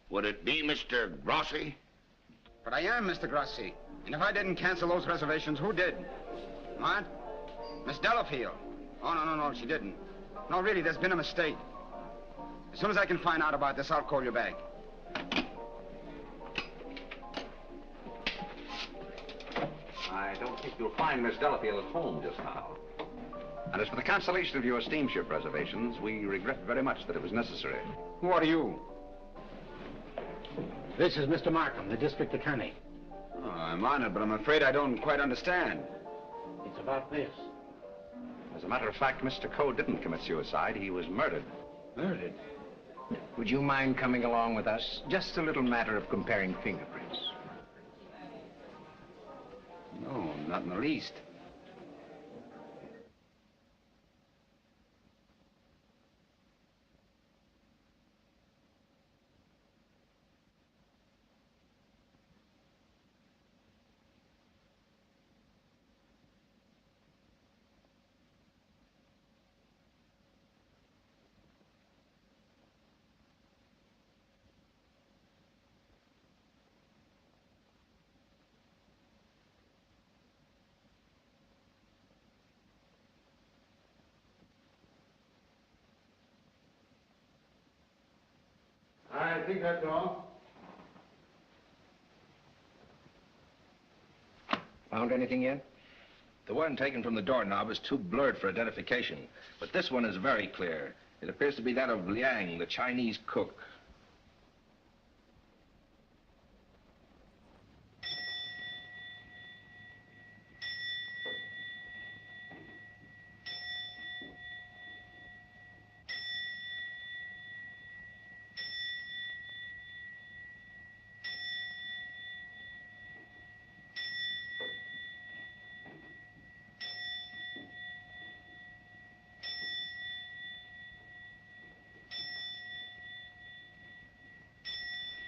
Would it be Mr. Grossi?
But I am Mr. Grossi. And if I didn't cancel those reservations, who did? What? Miss Delafield? Oh, no, she didn't. No, really, there's been a mistake. As soon as I can find out about this, I'll call you back.
I don't think you'll find Miss Delafield at home just now. And as for the cancellation of your steamship reservations, we regret very much that it was necessary.
Who are you?
This is Mr. Markham, the district attorney.
Oh, I'm honored, but I'm afraid I don't quite understand.
It's about this.
As a matter of fact, Mr. Coe didn't commit suicide. He was murdered.
Murdered?
Would you mind coming along with us? Just a little matter of comparing fingerprints.
No, not in the least.
I think that's all.
Found anything yet? The one taken from the doorknob is too blurred for identification, but this one is very clear. It appears to be that of Liang, the Chinese cook.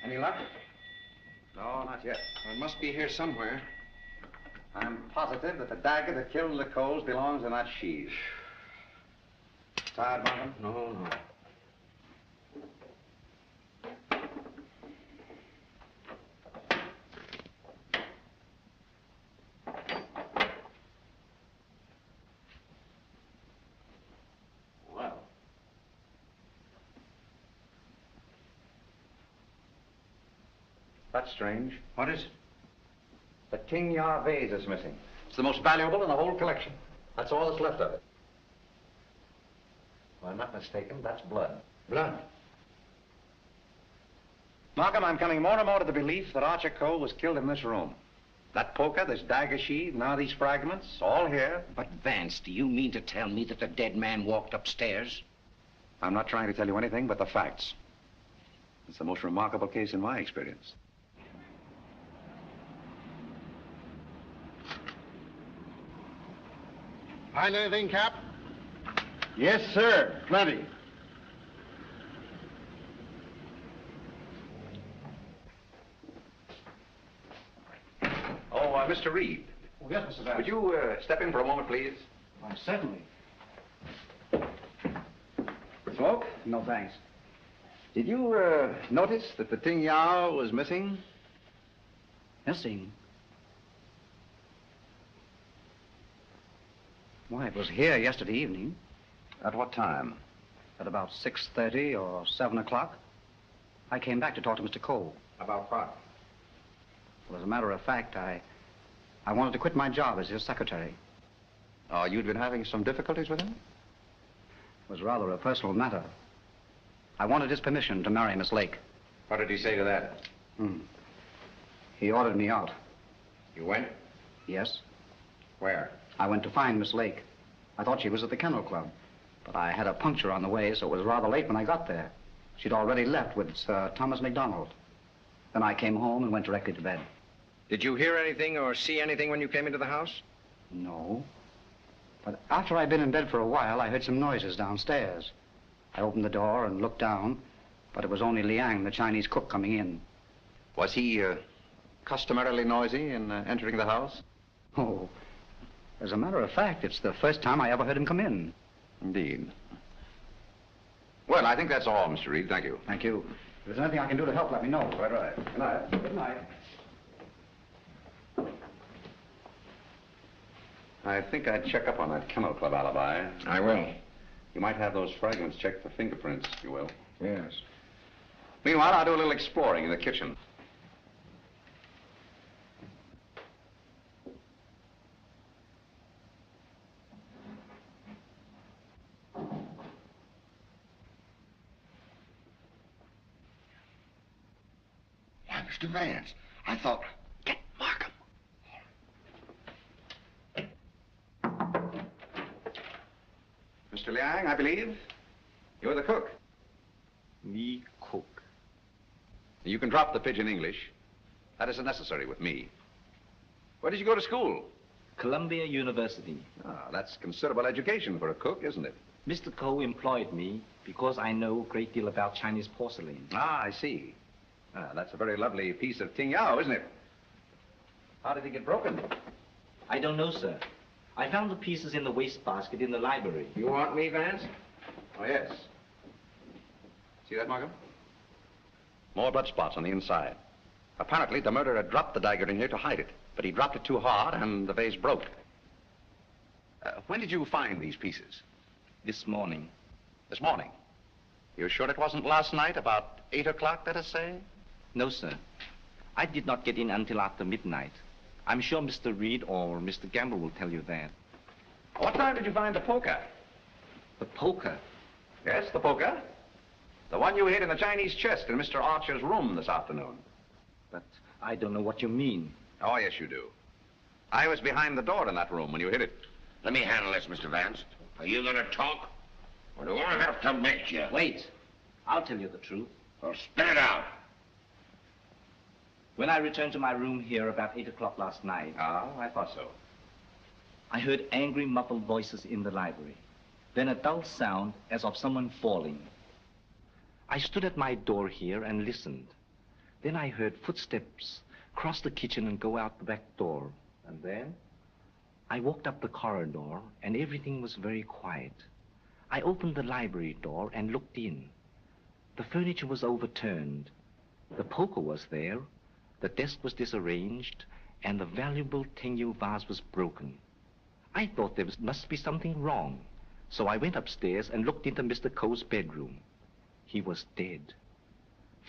Any luck? No, not yet. Well, it must be here somewhere. I'm positive that the dagger that killed LeColes belongs in that sheath. Tired, Markham? No. Well. That's strange. What is it? The King Ya vase is missing. It's the most valuable in the whole collection. That's all that's left of it. If I'm not mistaken, that's blood. Blood? Markham, I'm coming more and more to the belief that Archer Cole was killed in this room. That poker, this dagger sheath, now these fragments, all here.
But, Vance, do you mean to tell me that the dead man walked upstairs?
I'm not trying to tell you anything but the facts. It's the most remarkable case in my experience.
Find anything, Cap?
Yes, sir. Plenty. Oh, Mr. Reed.
Oh, yes, Mr. Vance.
Would you step in for a moment, please?
Why, certainly.
Smoke?
No, thanks.
Did you notice that the Ting Yao was missing?
Missing? Why, it was here yesterday evening.
At what time?
At about 6:30 or 7 o'clock. I came back to talk to Mr. Cole.
About what?
Well, as a matter of fact, I wanted to quit my job as his secretary.
Oh, you'd been having some difficulties with him?
It was rather a personal matter. I wanted his permission to marry Miss Lake.
What did he say to that?
He ordered me out.
You went?
Yes.
Where?
I went to find Miss Lake. I thought she was at the Kennel Club. But I had a puncture on the way, so it was rather late when I got there. She'd already left with Sir Thomas MacDonald. Then I came home and went directly to bed.
Did you hear anything or see anything when you came into the house?
No. But after I'd been in bed for a while, I heard some noises downstairs. I opened the door and looked down, but it was only Liang, the Chinese cook, coming in.
Was he customarily noisy in entering the house?
Oh, as a matter of fact, it's the first time I ever heard him come in.
Indeed. Well, I think that's all, Mr. Reed. Thank you.
Thank you. If there's anything I can do to help, let me know.
Quite right. Good night.
Good night.
I think I'd check up on that Kennel Club alibi.
I will.
You might have those fragments checked for fingerprints, if you will.
Yes.
Meanwhile, I'll do a little exploring in the kitchen.
Why, Mr. Vance, I thought... Get Markham.
Mr. Liang, I believe. You're the cook.
Me cook.
You can drop the pidgin English. That isn't necessary with me. Where did you go to school?
Columbia University.
Ah, that's considerable education for a cook, isn't it?
Mr. Coe employed me because I know a great deal about Chinese porcelain.
Ah, I see. Ah, that's a very lovely piece of Ting Yao, isn't it? How did it get broken?
I don't know, sir. I found the pieces in the wastebasket in the library.
You want me, Vance? Oh, yes. See that, Markham? More blood spots on the inside. Apparently, the murderer dropped the dagger in here to hide it, but he dropped it too hard and the vase broke. When did you find these pieces?
This morning.
This morning? You're sure it wasn't last night, about 8 o'clock, let us say?
No, sir. I did not get in until after midnight. I'm sure Mr. Reed or Mr. Gamble will tell you that.
What time did you find the poker?
The poker?
Yes, the poker. The one you hid in the Chinese chest in Mr. Archer's room this afternoon.
But I don't know what you mean.
Oh, yes, you do. I was behind the door in that room when you hid it.
Let me handle this, Mr. Vance. Are you going to talk? Or do I have to make you?
Wait. I'll tell you the truth.
Well, spit it out.
When I returned to my room here about 8 o'clock last night...
Ah, I thought so.
I heard angry, muffled voices in the library. Then a dull sound as of someone falling. I stood at my door here and listened. Then I heard footsteps cross the kitchen and go out the back door. And then I walked up the corridor, and everything was very quiet. I opened the library door and looked in. The furniture was overturned. The poker was there, the desk was disarranged, and the valuable Tengyu vase was broken. I thought there must be something wrong, so I went upstairs and looked into Mr. Coe's bedroom. He was dead.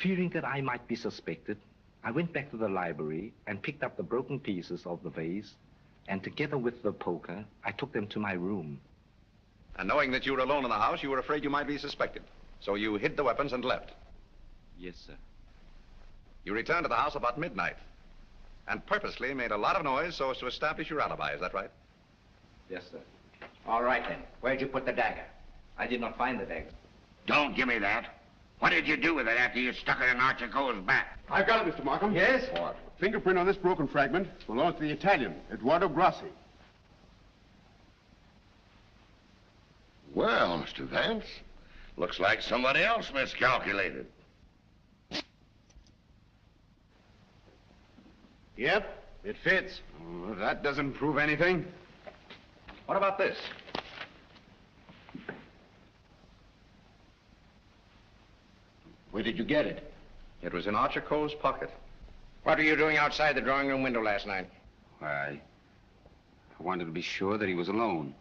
Fearing that I might be suspected, I went back to the library and picked up the broken pieces of the vase, and together with the poker, I took them to my room.
And knowing that you were alone in the house, you were afraid you might be suspected. So you hid the weapons and left.
Yes, sir.
You returned to the house about midnight and purposely made a lot of noise so as to establish your alibi. Is that right?
Yes, sir.
All right, then. Where'd you put the dagger?
I did not find the dagger.
Don't give me that. What did you do with it after you stuck it in Archer Coe's back?
I've got it, Mr. Markham.
Yes?
What? Fingerprint on this broken fragment belongs to the Italian, Eduardo Grassi.
Well, Mr. Vance, looks like somebody else miscalculated.
Yep, it fits. Oh, that doesn't prove anything.
What about this?
Where did you get it?
It was in Archer Coe's pocket.
What were you doing outside the drawing room window last night?
Why, I wanted to be sure that he was alone.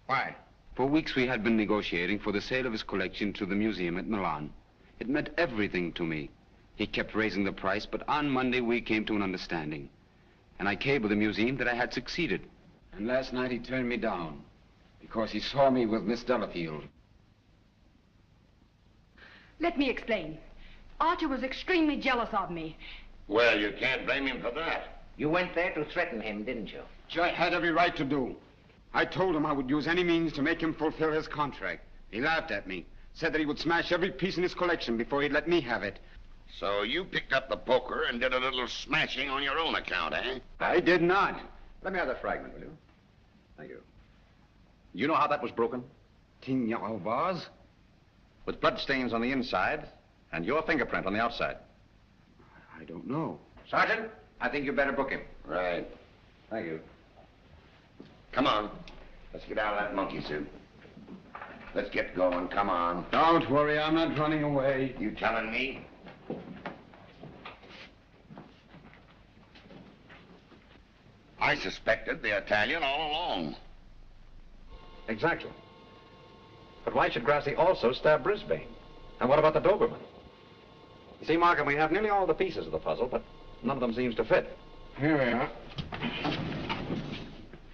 Why?
For weeks we had been negotiating for the sale of his collection to the museum at Milan. It meant everything to me. He kept raising the price, but on Monday we came to an understanding. And I cabled the museum that I had succeeded. And last night he turned me down because he saw me with Miss Delafield.
Let me explain. Archer was extremely jealous of me.
Well, you can't blame him for that.
You went there to threaten him, didn't you?
Which I had every right to do. I told him I would use any means to make him fulfill his contract. He laughed at me, said that he would smash every piece in his collection before he'd let me have it.
So you picked up the poker and did a little smashing on your own account, eh?
I did not.
Let me have the fragment, will you? Thank you. You know how that was broken?
Tengyu vase?
With blood stains on the inside and your fingerprint on the outside.
I don't know.
Sergeant, I think you better book him.
Right.
Thank you.
Come on. Let's get out of that monkey suit. Let's get going. Come on.
Don't worry, I'm not running away.
You telling me? I suspected the Italian all along.
Exactly. But why should Grassi also stab Brisbane? And what about the Doberman? You see, Markham, we have nearly all the pieces of the puzzle, but none of them seems to fit.
Here we are.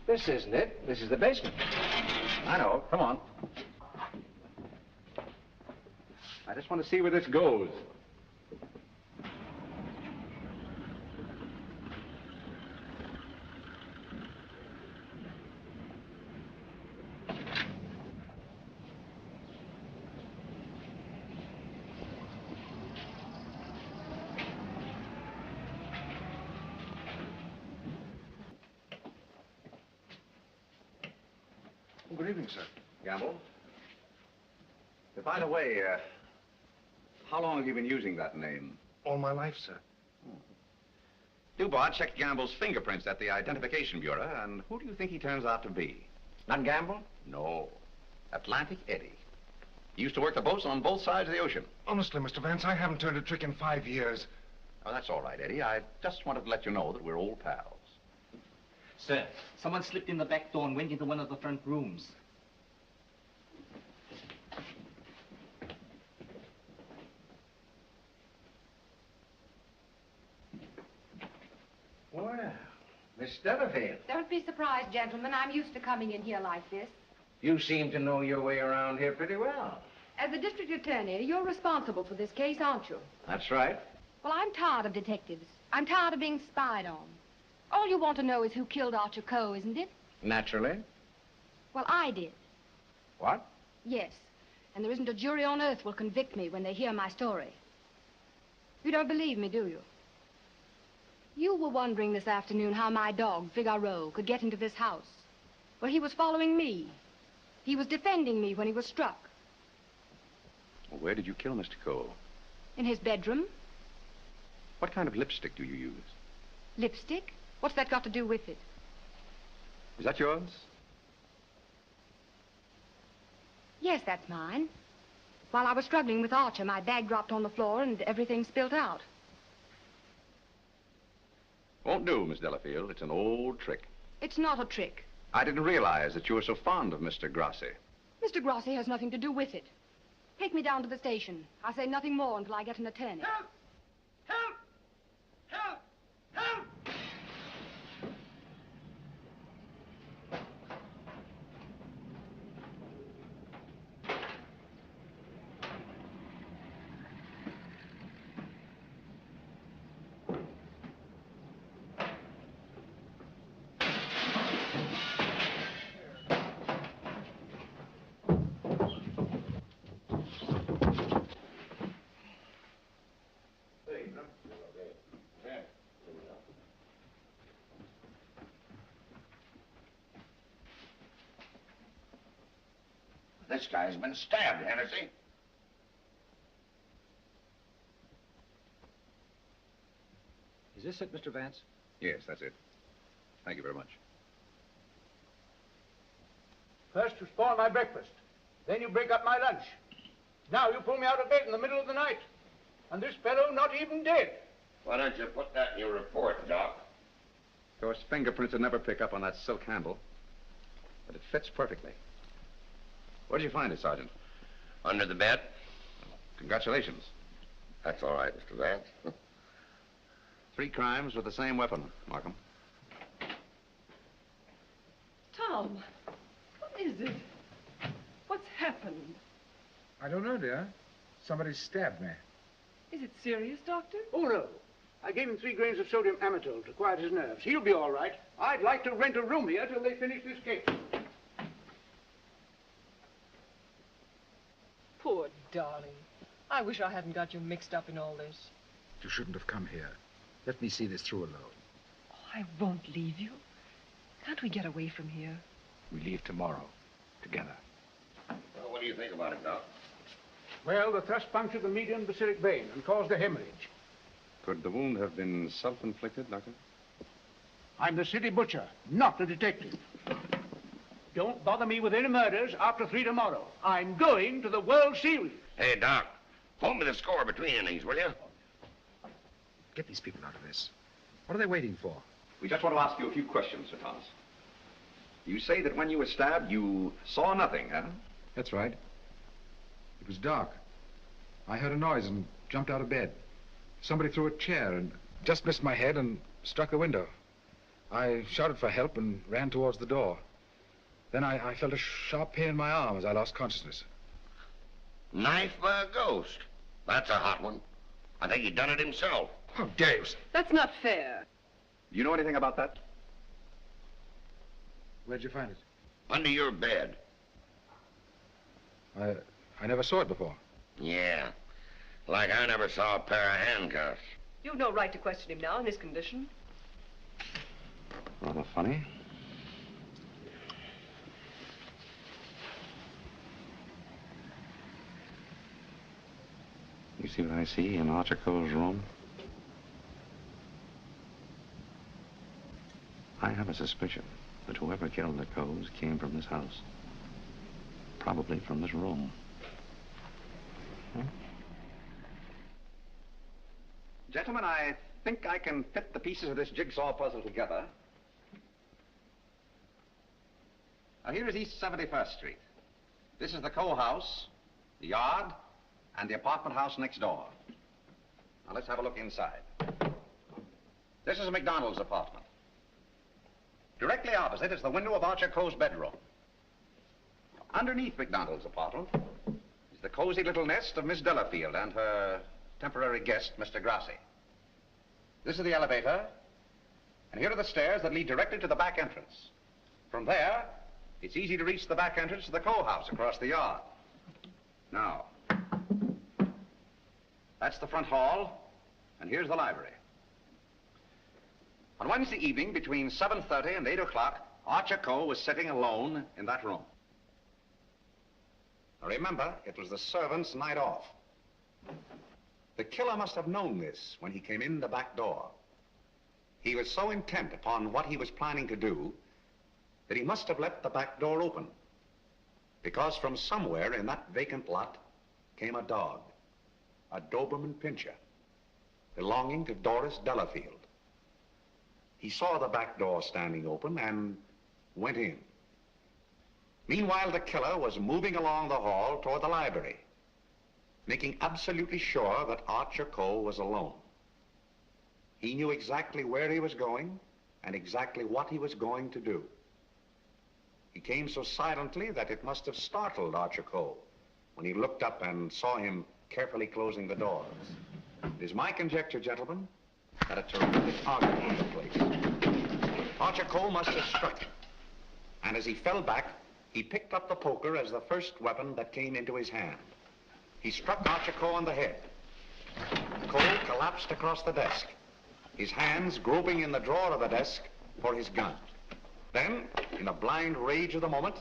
This isn't it. This is the basement.
I know. Come on. I just want to see where this goes.
Good evening, sir.
Gamble? By the way, how long have you been using that name?
All my life, sir.
Dubois checked Gamble's fingerprints at the Identification Bureau, and who do you think he turns out to be?
Not Gamble?
No. Atlantic Eddie. He used to work the boats on both sides of the ocean.
Honestly, Mr. Vance, I haven't turned a trick in 5 years.
Oh, that's all right, Eddie. I just wanted to let you know that we're old pals.
Sir, someone slipped in the back door and went into one of the front rooms.
Well, Miss Delafield,
Don't be surprised, gentlemen. I'm used to coming in here like this.
you seem to know your way around here pretty well.
As the district attorney, you're responsible for this case, aren't you?
That's right.
Well, I'm tired of detectives. I'm tired of being spied on. All you want to know is who killed Archer Coe, isn't it?
Naturally.
Well, I did.
What?
Yes. And there isn't a jury on earth will convict me when they hear my story. You don't believe me, do you? You were wondering this afternoon how my dog, Figaro, could get into this house. Well, he was following me. He was defending me when he was struck.
Well, where did you kill Mr. Cole?
In his bedroom.
What kind of lipstick do you use?
Lipstick? What's that got to do with it?
Is that yours?
Yes, that's mine. While I was struggling with Archer, my bag dropped on the floor and everything spilled out.
Won't do, Miss Delafield. It's an old trick.
It's not a trick.
I didn't realize that you were so fond of Mr. Grassi.
Mr. Grassi has nothing to do with it. Take me down to the station. I'll say nothing more until I get an attorney.
Help! Help! Help! Help!
This guy's been stabbed, Hennessy.
Is this it, Mr. Vance? Yes, that's it. Thank you very much.
First you spoil my breakfast. Then you break up my lunch. Now you pull me out of bed in the middle of the night. And this fellow not even dead.
Why don't you put that in your report, Doc?
Of course, fingerprints would never pick up on that silk handle. But it fits perfectly. Where did you find it, Sergeant?
Under the bed.
Congratulations.
That's all right, Mr. Vance.
3 crimes with the same weapon, Markham.
Tom, what is it? What's happened?
I don't know, dear. Somebody stabbed me.
Is it serious, Doctor?
Oh, no. I gave him 3 grains of sodium amytal to quiet his nerves. He'll be all right. I'd like to rent a room here till they finish this case.
Poor darling. I wish I hadn't got you mixed up in all this.
You shouldn't have come here. Let me see this through alone.
Oh, I won't leave you. Can't we get away from here?
We leave tomorrow. Together.
Well, what do you think about it, Doc?
Well, the thrust punctured the median basilic vein and caused a hemorrhage.
Could the wound have been self-inflicted, Doctor?
I'm the city butcher, not the detective. Don't bother me with any murders after 3 tomorrow. I'm going to the World Series.
Hey, Doc, hold me the score between innings, will you?
Get these people out of this. What are they waiting for? We just want to ask you a few questions, Sir Thomas. You say that when you were stabbed, you saw nothing, huh?
That's right. It was dark. I heard a noise and jumped out of bed. Somebody threw a chair and just missed my head and struck the window. I shouted for help and ran towards the door. Then I felt a sharp pain in my arm as I lost consciousness.
Knifed by a ghost. That's a hot one. I think he done it himself.
How dare you?
That's not fair.
Do you know anything about that?
Where'd you find it?
Under your bed.
I never saw it before.
Yeah. Like I never saw a pair of handcuffs.
You've no right to question him now in this condition.
Rather funny. You see what I see in Archer Cole's room? I have a suspicion that whoever killed the Coes came from this house. Probably from this room. Hmm? Gentlemen, I think I can fit the pieces of this jigsaw puzzle together. Now, here is East 71st Street. This is the Coe house, the yard, and the apartment house next door. Now, let's have a look inside. This is McDonald's apartment. Directly opposite is the window of Archer Coe's bedroom. Underneath McDonald's apartment is the cozy little nest of Miss Delafield and her temporary guest, Mr. Grassi. This is the elevator, and here are the stairs that lead directly to the back entrance. From there, it's easy to reach the back entrance to the Coe house across the yard. Now, that's the front hall, and here's the library. On Wednesday evening, between 7:30 and 8 o'clock, Archer Coe was sitting alone in that room. Now remember, it was the servant's night off. The killer must have known this when he came in the back door. He was so intent upon what he was planning to do that he must have left the back door open, because from somewhere in that vacant lot came a dog, a Doberman Pinscher, belonging to Doris Delafield. He saw the back door standing open and went in. Meanwhile, the killer was moving along the hall toward the library, making absolutely sure that Archer Cole was alone. He knew exactly where he was going and exactly what he was going to do. He came so silently that it must have startled Archer Cole when he looked up and saw him carefully closing the doors. It is my conjecture, gentlemen, that a terrific argument took place. Archer Cole must have struck him, and as he fell back, he picked up the poker as the first weapon that came into his hand. He struck Archer Cole on the head. Cole collapsed across the desk, his hands groping in the drawer of the desk for his gun. Then, in a blind rage of the moment,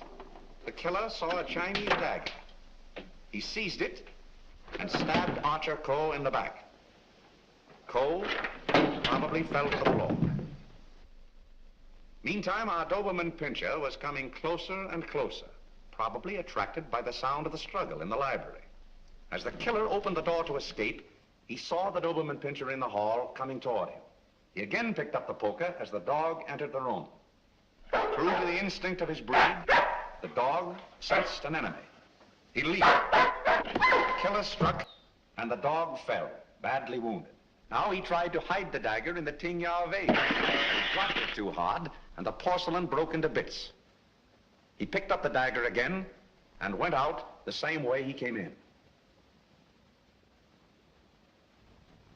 the killer saw a Chinese dagger. He seized it and stabbed Archer Cole in the back. Cole probably fell to the floor. Meantime, our Doberman Pinscher was coming closer and closer, probably attracted by the sound of the struggle in the library. As the killer opened the door to escape, he saw the Doberman Pinscher in the hall coming toward him. He again picked up the poker as the dog entered the room. True to the instinct of his breed, the dog sensed an enemy. He leaped. The killer struck, and the dog fell, badly wounded. Now he tried to hide the dagger in the Tingya vase. He dropped it too hard, and the porcelain broke into bits. He picked up the dagger again and went out the same way he came in.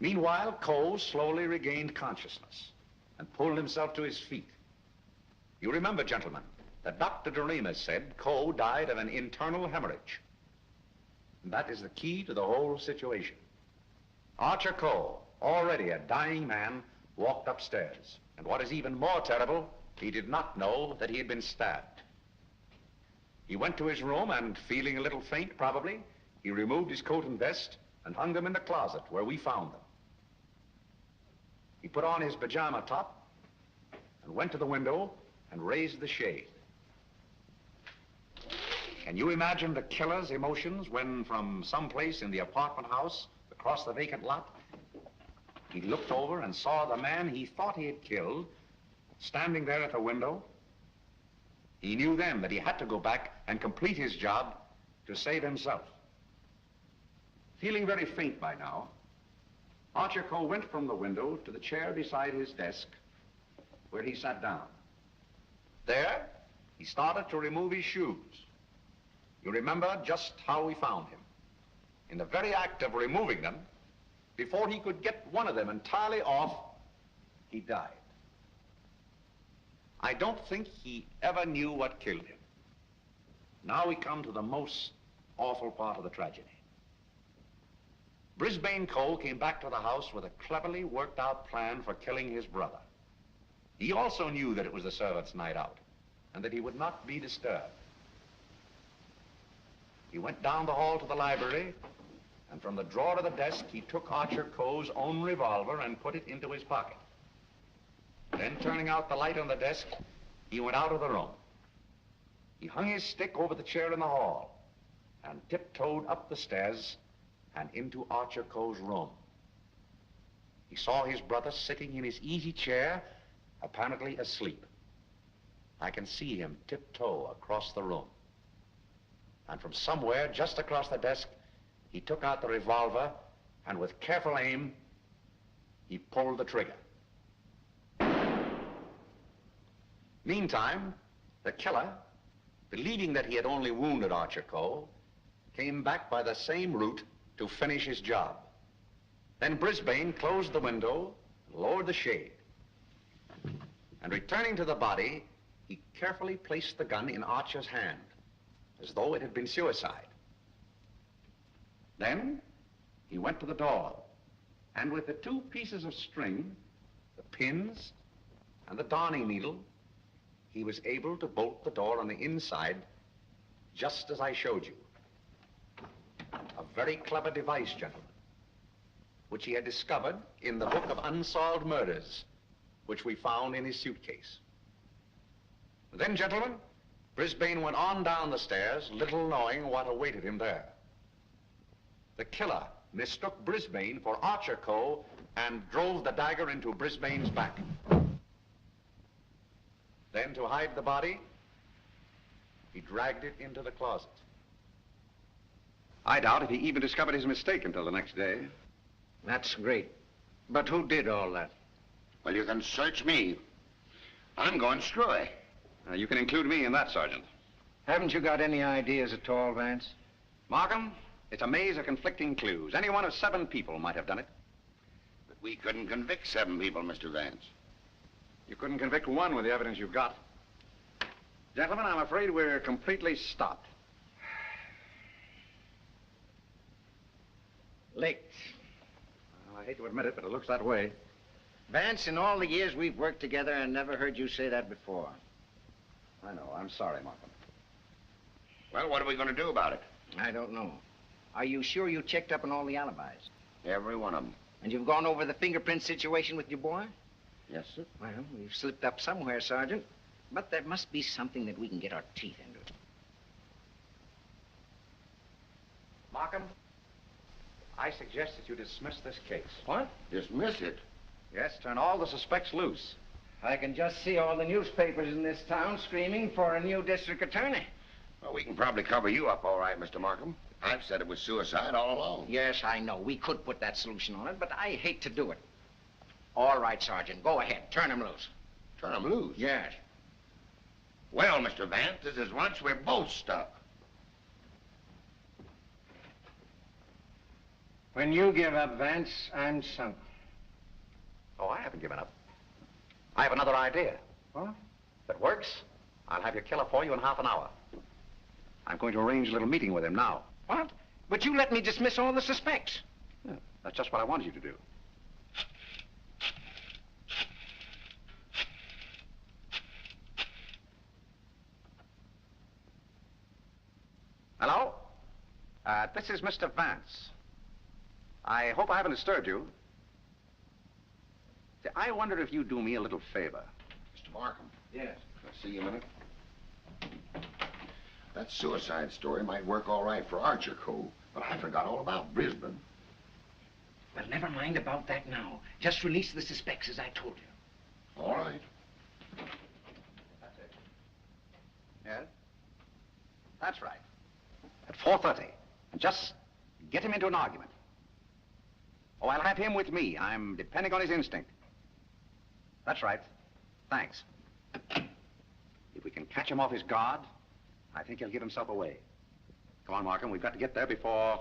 Meanwhile, Cole slowly regained consciousness and pulled himself to his feet. You remember, gentlemen, that Dr. Doremus said Cole died of an internal hemorrhage. And that is the key to the whole situation. Archer Cole, already a dying man, walked upstairs. And what is even more terrible, he did not know that he had been stabbed. He went to his room and, feeling a little faint probably, he removed his coat and vest and hung them in the closet where we found them. He put on his pajama top and went to the window and raised the shade. Can you imagine the killer's emotions when, from someplace in the apartment house across the vacant lot, he looked over and saw the man he thought he had killed standing there at the window? He knew then that he had to go back and complete his job to save himself. Feeling very faint by now, Archer Cole went from the window to the chair beside his desk, where he sat down. There, he started to remove his shoes. You remember just how we found him. In the very act of removing them, before he could get one of them entirely off, he died. I don't think he ever knew what killed him. Now we come to the most awful part of the tragedy. Brisbane Cole came back to the house with a cleverly worked out plan for killing his brother. He also knew that it was the servants' night out and that he would not be disturbed. He went down the hall to the library, and from the drawer of the desk, he took Archer Cole's own revolver and put it into his pocket. Then, turning out the light on the desk, he went out of the room. He hung his stick over the chair in the hall and tiptoed up the stairs and into Archer Cole's room. He saw his brother sitting in his easy chair, apparently asleep. I can see him tiptoe across the room. And from somewhere just across the desk, he took out the revolver and with careful aim, he pulled the trigger. Meantime, the killer, believing that he had only wounded Archer Cole, came back by the same route to finish his job. Then Brisbane closed the window, lowered the shade, and returning to the body, he carefully placed the gun in Archer's hand, as though it had been suicide. Then he went to the door, and with the two pieces of string, the pins and the darning needle, he was able to bolt the door on the inside, just as I showed you. A very clever device, gentlemen. which he had discovered in the book of unsolved murders, which we found in his suitcase. Then, gentlemen, Brisbane went on down the stairs, little knowing what awaited him there. The killer mistook Brisbane for Archer Coe and drove the dagger into Brisbane's back. Then, to hide the body, he dragged it into the closet. I doubt if he even discovered his mistake until the next day.
That's great. But who did all that?
Well, you can search me. I'm going screwy.
You can include me in that, Sergeant.
Haven't you got any ideas at all, Vance?
Markham, it's a maze of conflicting clues. Any one of 7 people might have done it.
But we couldn't convict 7 people, Mr. Vance.
You couldn't convict 1 with the evidence you've got. Gentlemen, I'm afraid we're completely stopped.
Licked.
Well, I hate to admit it, but it looks that way.
Vance, in all the years we've worked together, I never heard you say that before.
I know. I'm sorry, Markham.
Well, what are we going to do about it?
I don't know. Are you sure you checked up on all the alibis?
Every one of them.
And you've gone over the fingerprint situation with your boy?
Yes, sir.
Well, we've slipped up somewhere, Sergeant. But there must be something that we can get our teeth into.
Markham, I suggest that you dismiss this case.
What?
Dismiss it?
Yes, turn all the suspects loose.
I can just see all the newspapers in this town screaming for a new district attorney.
Well, we can probably cover you up all right, Mr. Markham. I've said it was suicide all along.
Yes, I know. We could put that solution on it, but I hate to do it. All right, Sergeant. Go ahead. Turn him loose.
Turn him loose?
Yes.
Well, Mr. Vance, this is once we're both stuck.
When you give up, Vance, I'm sunk.
Oh, I haven't given up. I have another idea.
What?
If it works, I'll have your killer for you in half an hour. I'm going to arrange a little meeting with him now.
What? But you let me dismiss all the suspects.
Yeah, that's just what I wanted you to do. Hello? This is Mr. Vance. I hope I haven't disturbed you. See, I wondered if you'd do me a little favor.
Mr. Markham.
Yes.
Can I see you a minute? That suicide story might work all right for Archer Coe, but I forgot all about Brisbane.
Well, never mind about that now. Just release the suspects, as I told you.
All right.
That's it. Yes? That's right. At 4:30. And just get him into an argument. Oh, I'll have him with me. I'm depending on his instinct. That's right. Thanks. If we can catch him off his guard, I think he'll give himself away. Come on, Markham. We've got to get there before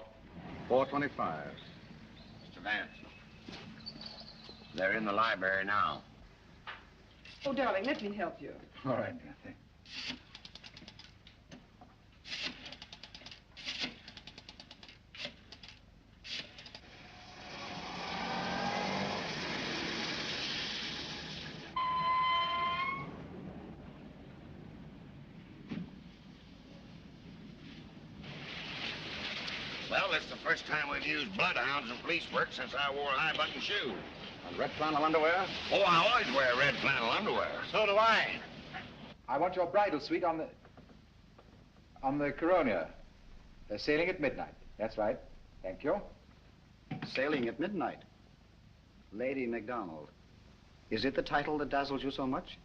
4:25.
Mr. Vance. They're in the library now.
Oh, darling, let me help you.
All right, dear. Thanks.
Well, it's the first time we've used bloodhounds in police work since I wore high-button shoes.
And red flannel underwear?
Oh, I always wear red flannel underwear.
So do I.
I want your bridal suite on the Coronia. They're sailing at midnight. That's right. Thank you.
Sailing at midnight. Lady MacDonald. Is it the title that dazzles you so much?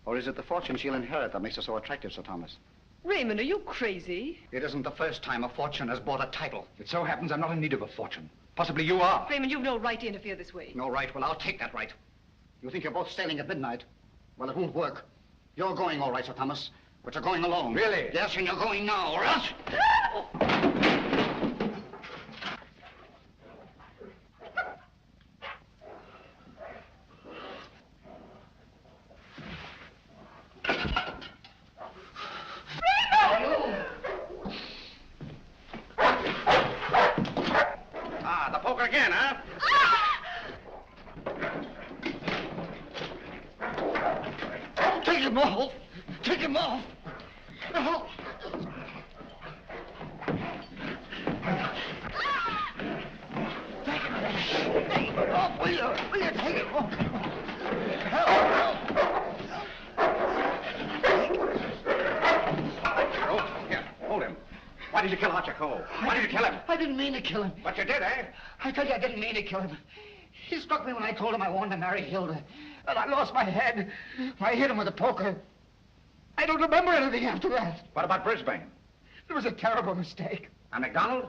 Or is it the fortune she'll inherit that makes her so attractive, Sir Thomas?
Raymond, are you crazy?
It isn't the first time a fortune has bought a title.
It so happens I'm not in need of a fortune. Possibly you are.
Raymond, you've no right to interfere this way.
No right? Well, I'll take that right. You think you're both sailing at midnight? Well, it won't work. You're going all right, Sir Thomas, but you're going alone.
Really?
Yes, and you're going now, or else...
Ah, the poker again, huh?
Take him off! Take him off! No! Take him off! Will you take it? Oh.
Here, hold him. Why did you kill Archer Cole? Why did you kill him?
I didn't mean to kill him.
But you did, eh?
I tell you, I didn't mean to kill him. He struck me when I told him I wanted to marry Hilda. And I lost my head. I hit him with a poker. I don't remember anything after that.
What about Brisbane?
It was a terrible mistake.
And McDonald?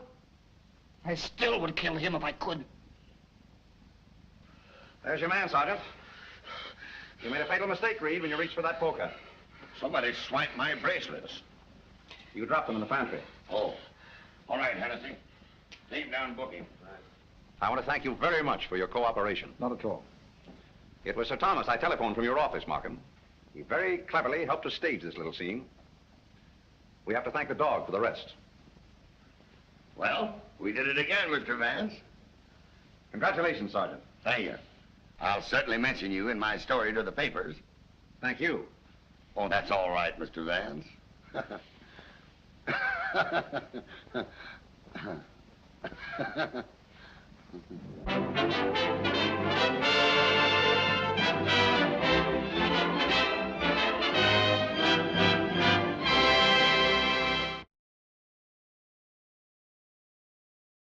I still would kill him if I could.
There's your man, Sergeant. You made a fatal mistake, Reed, when you reached for that poker.
Somebody swiped my bracelets.
You dropped them in the pantry.
Oh. All right, Hennessy. Leave down booking.
I want to thank you very much for your cooperation.
Not at all.
It was Sir Thomas I telephoned from your office, Markham. He very cleverly helped us stage this little scene. We have to thank the dog for the rest.
Well, we did it again, Mr. Vance.
Congratulations, Sergeant.
Thank you. I'll certainly mention you in my story to the papers.
Thank you.
Oh, that's all right, Mr. Vance.